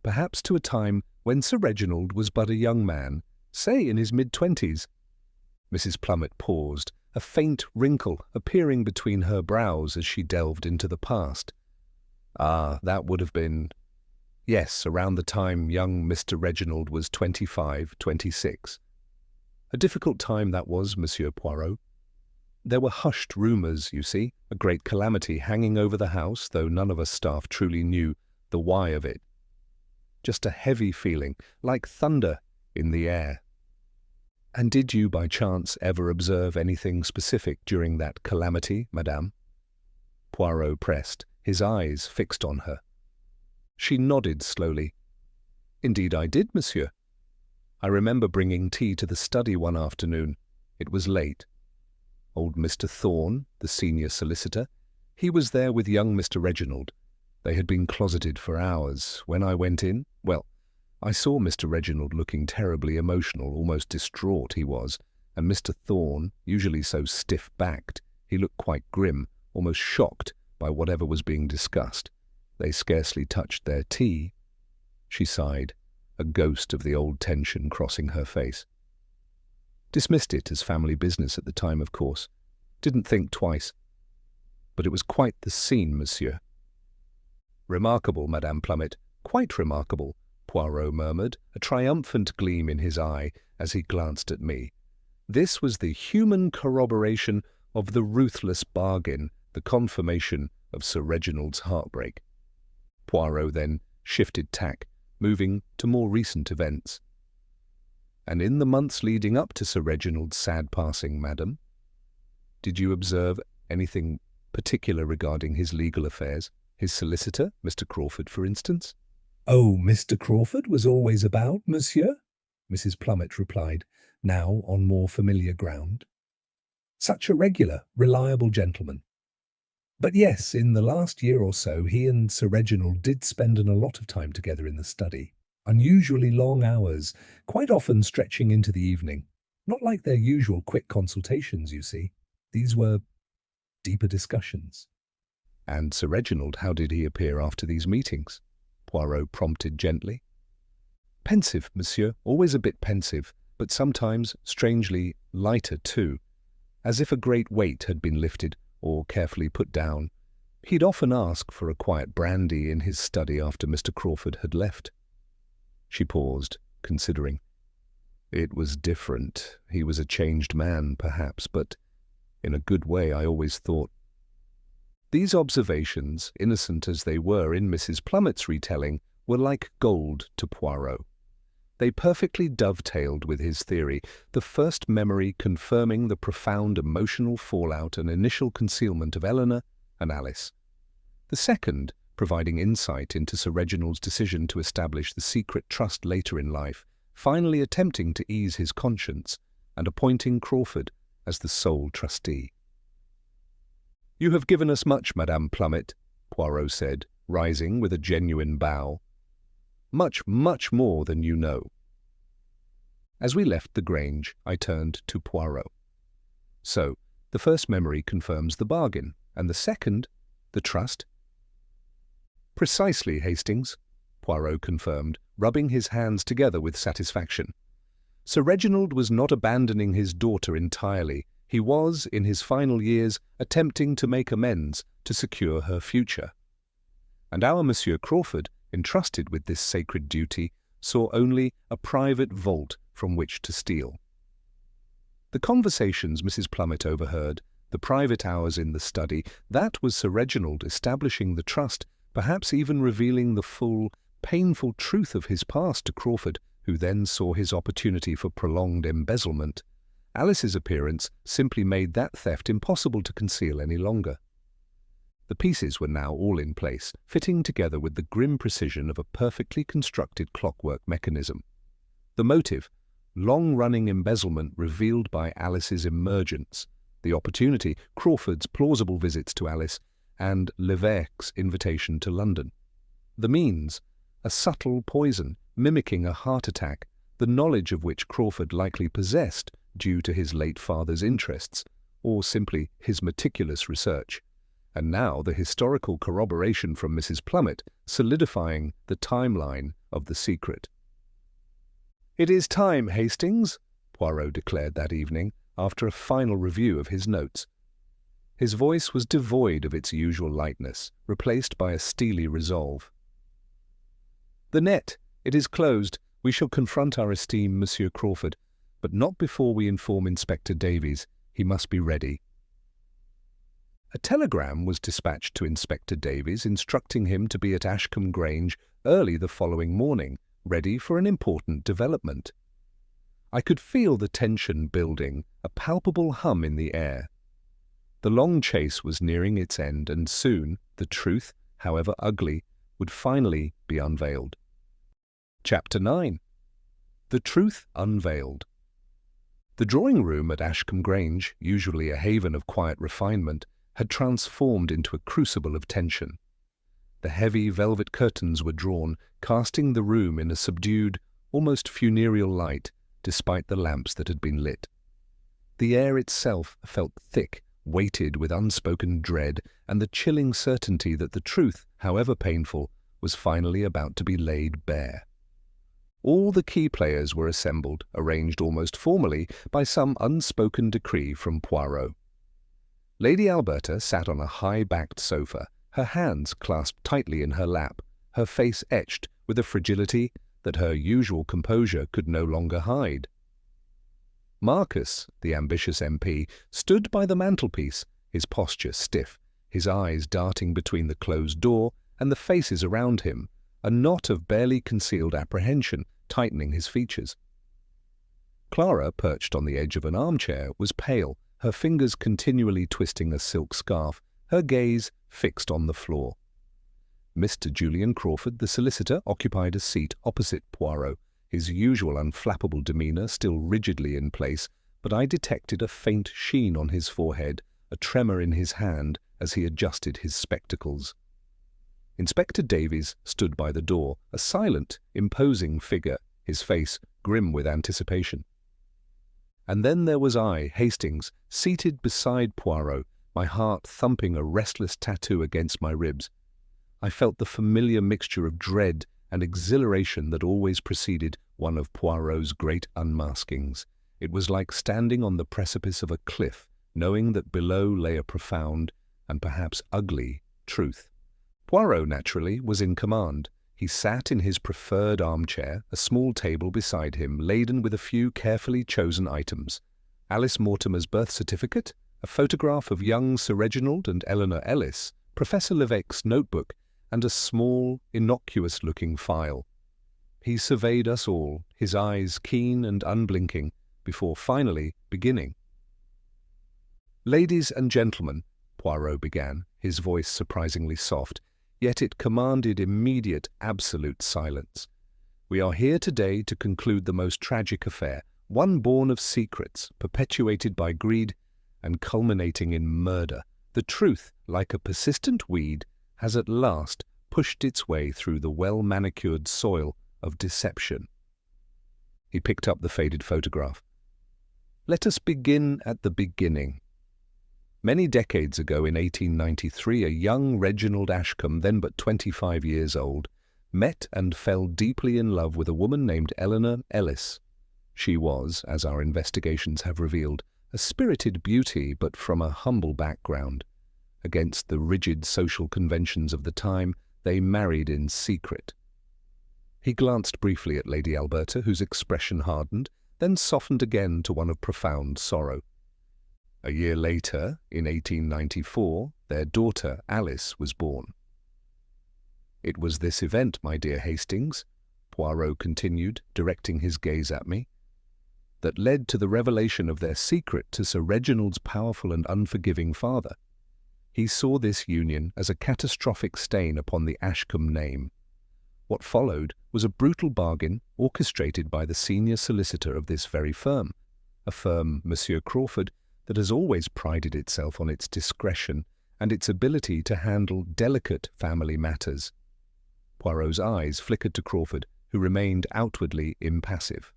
perhaps to a time when Sir Reginald was but a young man, say in his mid-20s? Mrs. Plummet paused, a faint wrinkle appearing between her brows as she delved into the past. That would have been... Yes, around the time young Mr. Reginald was 25, 26. A difficult time that was, Monsieur Poirot. There were hushed rumours, you see, a great calamity hanging over the house, though none of us staff truly knew the why of it. Just a heavy feeling, like thunder in the air. And did you, by chance, ever observe anything specific during that calamity, madame? Poirot pressed, his eyes fixed on her. She nodded slowly. Indeed I did, monsieur. I remember bringing tea to the study one afternoon. It was late. Old Mr. Thorne, the senior solicitor, he was there with young Mr. Reginald. They had been closeted for hours. When I went in, I saw Mr. Reginald looking terribly emotional, almost distraught he was, and Mr. Thorne, usually so stiff-backed, he looked quite grim, almost shocked by whatever was being discussed. They scarcely touched their tea. She sighed, a ghost of the old tension crossing her face. Dismissed it as family business at the time, of course. Didn't think twice. But it was quite the scene, monsieur. Remarkable, Madame Plummet, quite remarkable, Poirot murmured, a triumphant gleam in his eye as he glanced at me. This was the human corroboration of the ruthless bargain, the confirmation of Sir Reginald's heartbreak. Poirot then shifted tack, moving to more recent events. And in the months leading up to Sir Reginald's sad passing, madam, did you observe anything particular regarding his legal affairs? His solicitor, Mr. Crawford, for instance? "Oh, Mr. Crawford was always about, monsieur," Mrs. Plummet replied, now on more familiar ground. "Such a regular, reliable gentleman. But yes, in the last year or so, he and Sir Reginald did spend a lot of time together in the study. Unusually long hours, quite often stretching into the evening. Not like their usual quick consultations, you see. These were deeper discussions." And Sir Reginald, how did he appear after these meetings? Poirot prompted gently. Pensive, monsieur, always a bit pensive, but sometimes, strangely, lighter too, as if a great weight had been lifted or carefully put down. He'd often ask for a quiet brandy in his study after Mr. Crawford had left. She paused, considering. It was different. He was a changed man, perhaps, but in a good way, I always thought. These observations, innocent as they were in Mrs. Plummet's retelling, were like gold to Poirot. They perfectly dovetailed with his theory, the first memory confirming the profound emotional fallout and initial concealment of Eleanor and Alice. The second, providing insight into Sir Reginald's decision to establish the secret trust later in life, finally attempting to ease his conscience and appointing Crawford as the sole trustee. You have given us much, Madame Plummet, Poirot said, rising with a genuine bow. "Much, much more than you know." As we left the Grange, I turned to Poirot. "So, the first memory confirms the bargain, and the second, the trust?" "Precisely, Hastings," Poirot confirmed, rubbing his hands together with satisfaction. "Sir Reginald was not abandoning his daughter entirely. He was, in his final years, attempting to make amends to secure her future. And our Monsieur Crawford, entrusted with this sacred duty, saw only a private vault from which to steal." The conversations Mrs. Plummet overheard, the private hours in the study, that was Sir Reginald establishing the trust, perhaps even revealing the full, painful truth of his past to Crawford, who then saw his opportunity for prolonged embezzlement. Alice's appearance simply made that theft impossible to conceal any longer. The pieces were now all in place, fitting together with the grim precision of a perfectly constructed clockwork mechanism. The motive, long-running embezzlement revealed by Alice's emergence, the opportunity, Crawford's plausible visits to Alice, and L'évêque's invitation to London. The means, a subtle poison mimicking a heart attack, the knowledge of which Crawford likely possessed due to his late father's interests, or simply his meticulous research. And now the historical corroboration from Mrs. Plummet solidifying the timeline of the secret. "It is time, Hastings," Poirot declared that evening, after a final review of his notes. His voice was devoid of its usual lightness, replaced by a steely resolve. "The net, it is closed. We shall confront our esteemed Monsieur Crawford, but not before we inform Inspector Davies. He must be ready." A telegram was dispatched to Inspector Davies instructing him to be at Ashcombe Grange early the following morning, ready for an important development. I could feel the tension building, a palpable hum in the air. The long chase was nearing its end, and soon the truth, however ugly, would finally be unveiled. Chapter 9. The Truth Unveiled. The drawing-room at Ashcombe Grange, usually a haven of quiet refinement, had transformed into a crucible of tension. The heavy velvet curtains were drawn, casting the room in a subdued, almost funereal light, despite the lamps that had been lit. The air itself felt thick, weighted with unspoken dread and the chilling certainty that the truth, however painful, was finally about to be laid bare. All the key players were assembled, arranged almost formally by some unspoken decree from Poirot. Lady Alberta sat on a high-backed sofa, her hands clasped tightly in her lap, her face etched with a fragility that her usual composure could no longer hide. Marcus, the ambitious MP, stood by the mantelpiece, his posture stiff, his eyes darting between the closed door and the faces around him, a knot of barely concealed apprehension tightening his features. Clara, perched on the edge of an armchair, was pale, her fingers continually twisting a silk scarf, her gaze fixed on the floor. Mr. Julian Crawford, the solicitor, occupied a seat opposite Poirot, his usual unflappable demeanour still rigidly in place, but I detected a faint sheen on his forehead, a tremor in his hand as he adjusted his spectacles. Inspector Davies stood by the door, a silent, imposing figure, his face grim with anticipation. And then there was I, Hastings, seated beside Poirot, my heart thumping a restless tattoo against my ribs. I felt the familiar mixture of dread and exhilaration that always preceded one of Poirot's great unmaskings. It was like standing on the precipice of a cliff, knowing that below lay a profound and perhaps ugly truth. Poirot, naturally, was in command. He sat in his preferred armchair, a small table beside him laden with a few carefully chosen items. Alice Mortimer's birth certificate, a photograph of young Sir Reginald and Eleanor Ellis, Professor L'évêque's notebook, and a small, innocuous-looking file. He surveyed us all, his eyes keen and unblinking, before finally beginning. "Ladies and gentlemen," Poirot began, his voice surprisingly soft, yet it commanded immediate, absolute silence. "We are here today to conclude the most tragic affair, one born of secrets, perpetuated by greed, and culminating in murder. The truth, like a persistent weed, has at last pushed its way through the well-manicured soil of deception. He picked up the faded photograph. Let us begin at the beginning. Many decades ago, in 1893, a young Reginald Ashcombe, then but 25 years old, met and fell deeply in love with a woman named Eleanor Ellis. She was, as our investigations have revealed, a spirited beauty, but from a humble background. Against the rigid social conventions of the time, they married in secret. He glanced briefly at Lady Alberta, whose expression hardened, then softened again to one of profound sorrow. A year later, in 1894, their daughter Alice was born. It was this event, my dear Hastings, Poirot continued, directing his gaze at me, that led to the revelation of their secret to Sir Reginald's powerful and unforgiving father. He saw this union as a catastrophic stain upon the Ashcombe name. What followed was a brutal bargain orchestrated by the senior solicitor of this very firm, a firm, Monsieur Crawford, that has always prided itself on its discretion and its ability to handle delicate family matters. Poirot's eyes flickered to Crawford, who remained outwardly impassive.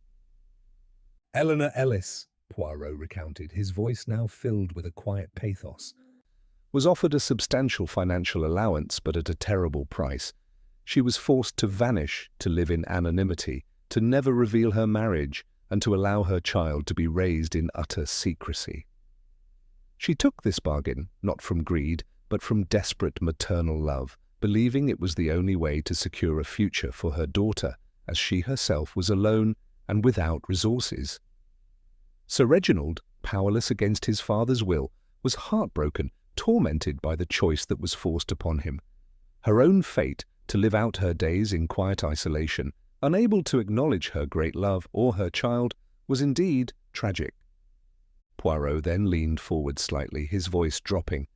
Eleanor Ellis, Poirot recounted, his voice now filled with a quiet pathos, was offered a substantial financial allowance, but at a terrible price. She was forced to vanish, to live in anonymity, to never reveal her marriage, and to allow her child to be raised in utter secrecy. She took this bargain, not from greed, but from desperate maternal love, believing it was the only way to secure a future for her daughter, as she herself was alone and without resources. Sir Reginald, powerless against his father's will, was heartbroken, tormented by the choice that was forced upon him. Her own fate, to live out her days in quiet isolation, unable to acknowledge her great love or her child, was indeed tragic. Poirot then leaned forward slightly, his voice dropping,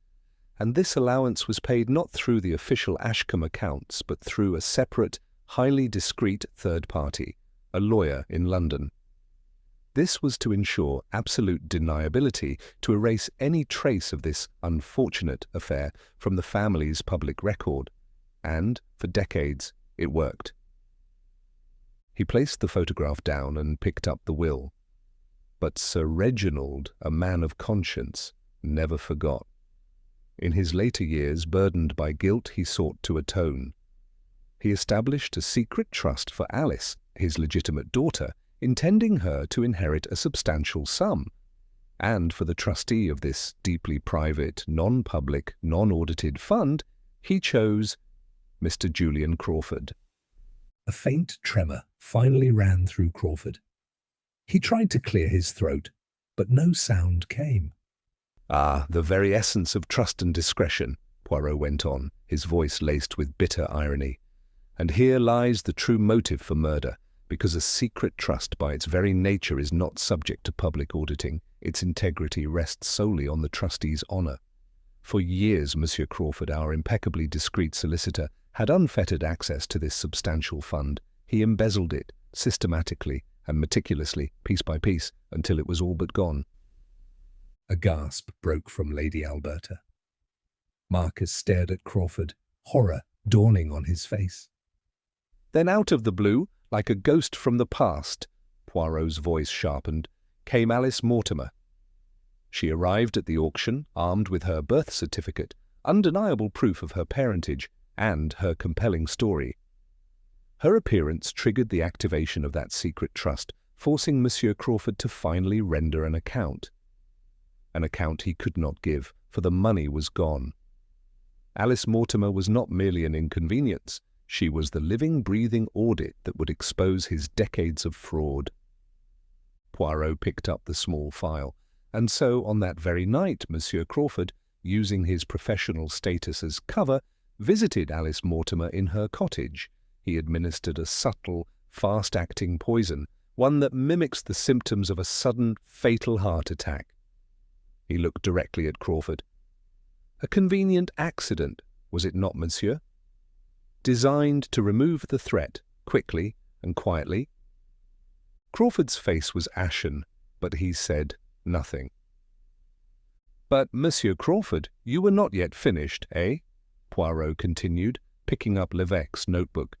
and this allowance was paid not through the official Ashcombe accounts, but through a separate, highly discreet third party, a lawyer in London. This was to ensure absolute deniability, to erase any trace of this unfortunate affair from the family's public record, and, for decades, it worked. He placed the photograph down and picked up the will. But Sir Reginald, a man of conscience, never forgot. In his later years, burdened by guilt, he sought to atone. He established a secret trust for Alice, his legitimate daughter, intending her to inherit a substantial sum, and for the trustee of this deeply private, non-public, non-audited fund, he chose Mr. Julian Crawford. A faint tremor finally ran through Crawford. He tried to clear his throat, but no sound came. Ah, the very essence of trust and discretion, Poirot went on, his voice laced with bitter irony. And here lies the true motive for murder, because a secret trust by its very nature is not subject to public auditing. Its integrity rests solely on the trustee's honour. For years, Monsieur Crawford, our impeccably discreet solicitor, had unfettered access to this substantial fund. He embezzled it, systematically and meticulously, piece by piece, until it was all but gone. A gasp broke from Lady Alberta. Marcus stared at Crawford, horror dawning on his face. Then out of the blue, like a ghost from the past, Poirot's voice sharpened, came Alice Mortimer. She arrived at the auction, armed with her birth certificate, undeniable proof of her parentage, and her compelling story. Her appearance triggered the activation of that secret trust, forcing Monsieur Crawford to finally render an account. An account he could not give, for the money was gone. Alice Mortimer was not merely an inconvenience. She was the living, breathing audit that would expose his decades of fraud. Poirot picked up the small file, and so on that very night, Monsieur Crawford, using his professional status as cover, visited Alice Mortimer in her cottage. He administered a subtle, fast-acting poison, one that mimics the symptoms of a sudden, fatal heart attack. He looked directly at Crawford. A convenient accident, was it not, monsieur? Designed to remove the threat, quickly and quietly. Crawford's face was ashen, but he said nothing. But, Monsieur Crawford, you were not yet finished, eh? Poirot continued, picking up Lévesque's notebook.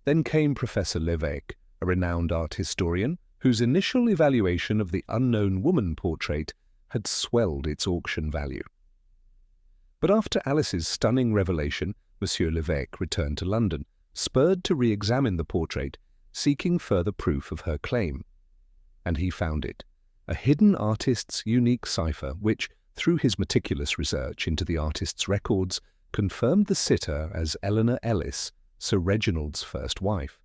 Then came Professor Lévesque, a renowned art historian, whose initial evaluation of the unknown woman portrait had swelled its auction value. But after Alice's stunning revelation, Monsieur Lévesque returned to London, spurred to re-examine the portrait, seeking further proof of her claim. And he found it, a hidden artist's unique cipher which, through his meticulous research into the artist's records, confirmed the sitter as Eleanor Ellis, Sir Reginald's first wife.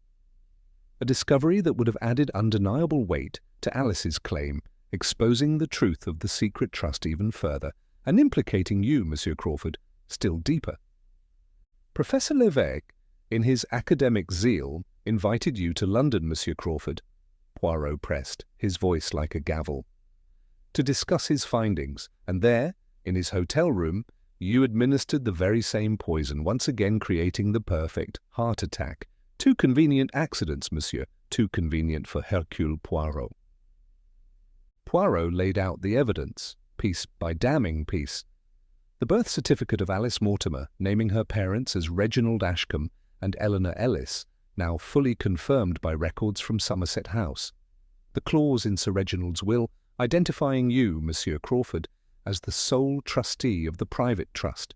A discovery that would have added undeniable weight to Alice's claim, exposing the truth of the secret trust even further, and implicating you, Monsieur Crawford, still deeper. Professor Lévesque, in his academic zeal, invited you to London, Monsieur Crawford, Poirot pressed, his voice like a gavel, to discuss his findings, and there, in his hotel room, you administered the very same poison, once again creating the perfect heart attack. Two convenient accidents, monsieur, too convenient for Hercule Poirot. Poirot laid out the evidence, piece by damning piece. The birth certificate of Alice Mortimer, naming her parents as Reginald Ashcombe and Eleanor Ellis, now fully confirmed by records from Somerset House. The clause in Sir Reginald's will identifying you, Monsieur Crawford, as the sole trustee of the private trust.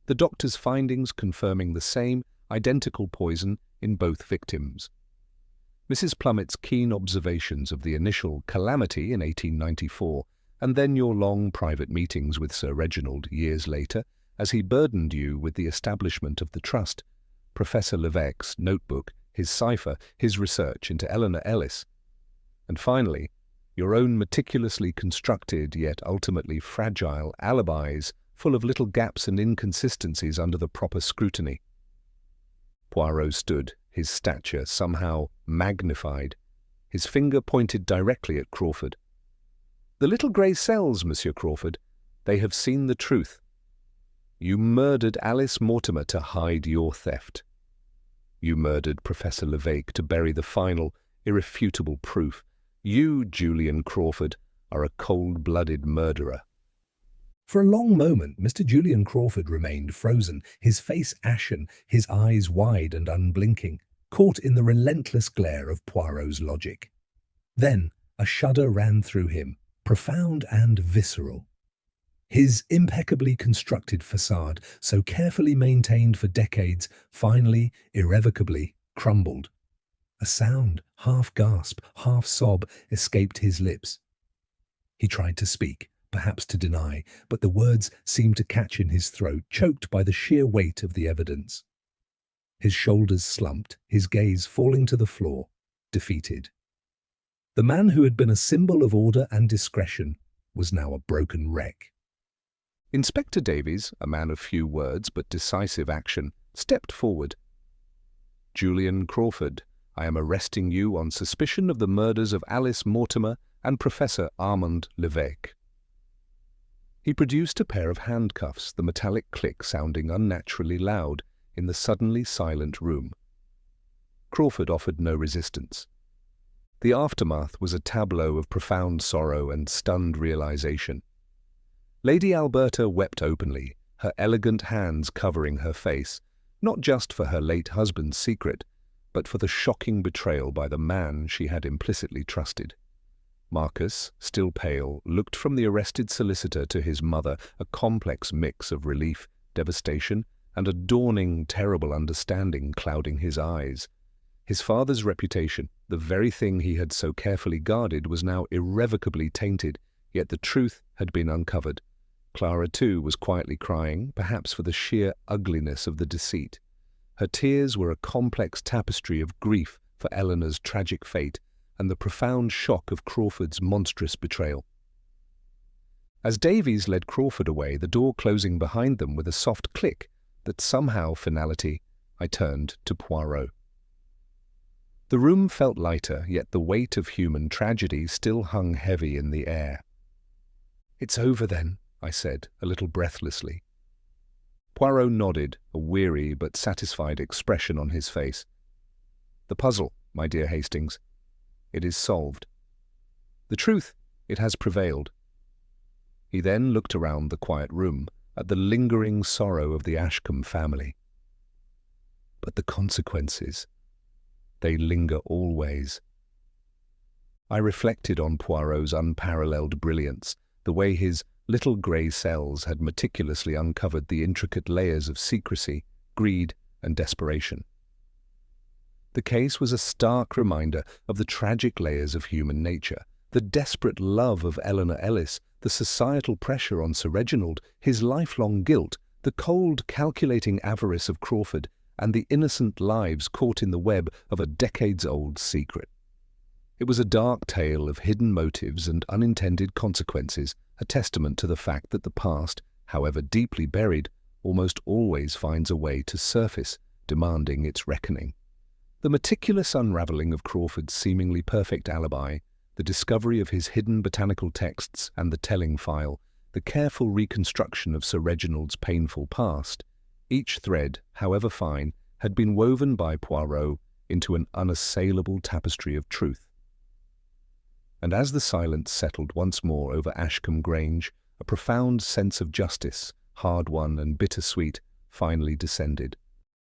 The doctor's findings confirming the same, identical poison in both victims. Mrs. Plummett's keen observations of the initial calamity in 1894, and then your long private meetings with Sir Reginald years later, as he burdened you with the establishment of the trust, Professor Lévesque's notebook, his cipher, his research into Eleanor Ellis, and finally, your own meticulously constructed yet ultimately fragile alibis full of little gaps and inconsistencies under the proper scrutiny. Poirot stood, his stature somehow magnified, his finger pointed directly at Crawford. The little grey cells, Monsieur Crawford, they have seen the truth. You murdered Alice Mortimer to hide your theft. You murdered Professor Lévesque to bury the final, irrefutable proof. You, Julian Crawford, are a cold-blooded murderer. For a long moment, Mr. Julian Crawford remained frozen, his face ashen, his eyes wide and unblinking, caught in the relentless glare of Poirot's logic. Then a shudder ran through him, profound and visceral. His impeccably constructed facade, so carefully maintained for decades, finally, irrevocably, crumbled. A sound, half gasp, half sob, escaped his lips. He tried to speak, perhaps to deny, but the words seemed to catch in his throat, choked by the sheer weight of the evidence. His shoulders slumped, his gaze falling to the floor, defeated. The man who had been a symbol of order and discretion was now a broken wreck. Inspector Davies, a man of few words but decisive action, stepped forward. Julian Crawford, I am arresting you on suspicion of the murders of Alice Mortimer and Professor Armand Lévesque. He produced a pair of handcuffs, the metallic click sounding unnaturally loud in the suddenly silent room. Crawford offered no resistance. The aftermath was a tableau of profound sorrow and stunned realization. Lady Alberta wept openly, her elegant hands covering her face, not just for her late husband's secret, but for the shocking betrayal by the man she had implicitly trusted. Marcus, still pale, looked from the arrested solicitor to his mother, a complex mix of relief, devastation, and a dawning, terrible understanding clouding his eyes. His father's reputation, the very thing he had so carefully guarded, was now irrevocably tainted, yet the truth had been uncovered. Clara, too, was quietly crying, perhaps for the sheer ugliness of the deceit. Her tears were a complex tapestry of grief for Eleanor's tragic fate and the profound shock of Crawford's monstrous betrayal. As Davies led Crawford away, the door closing behind them with a soft click that somehow finality, I turned to Poirot. The room felt lighter, yet the weight of human tragedy still hung heavy in the air. "It's over then," I said, a little breathlessly. Poirot nodded, a weary but satisfied expression on his face. "The puzzle, my dear Hastings. It is solved. The truth, it has prevailed." He then looked around the quiet room, at the lingering sorrow of the Ashcombe family. But the consequences, they linger always. I reflected on Poirot's unparalleled brilliance, the way his little grey cells had meticulously uncovered the intricate layers of secrecy, greed, and desperation. The case was a stark reminder of the tragic layers of human nature, the desperate love of Eleanor Ellis, the societal pressure on Sir Reginald, his lifelong guilt, the cold, calculating avarice of Crawford, and the innocent lives caught in the web of a decades-old secret. It was a dark tale of hidden motives and unintended consequences, a testament to the fact that the past, however deeply buried, almost always finds a way to surface, demanding its reckoning. The meticulous unravelling of Crawford's seemingly perfect alibi, the discovery of his hidden botanical texts and the telling file, the careful reconstruction of Sir Reginald's painful past, each thread, however fine, had been woven by Poirot into an unassailable tapestry of truth. And as the silence settled once more over Ashcombe Grange, a profound sense of justice, hard-won and bittersweet, finally descended.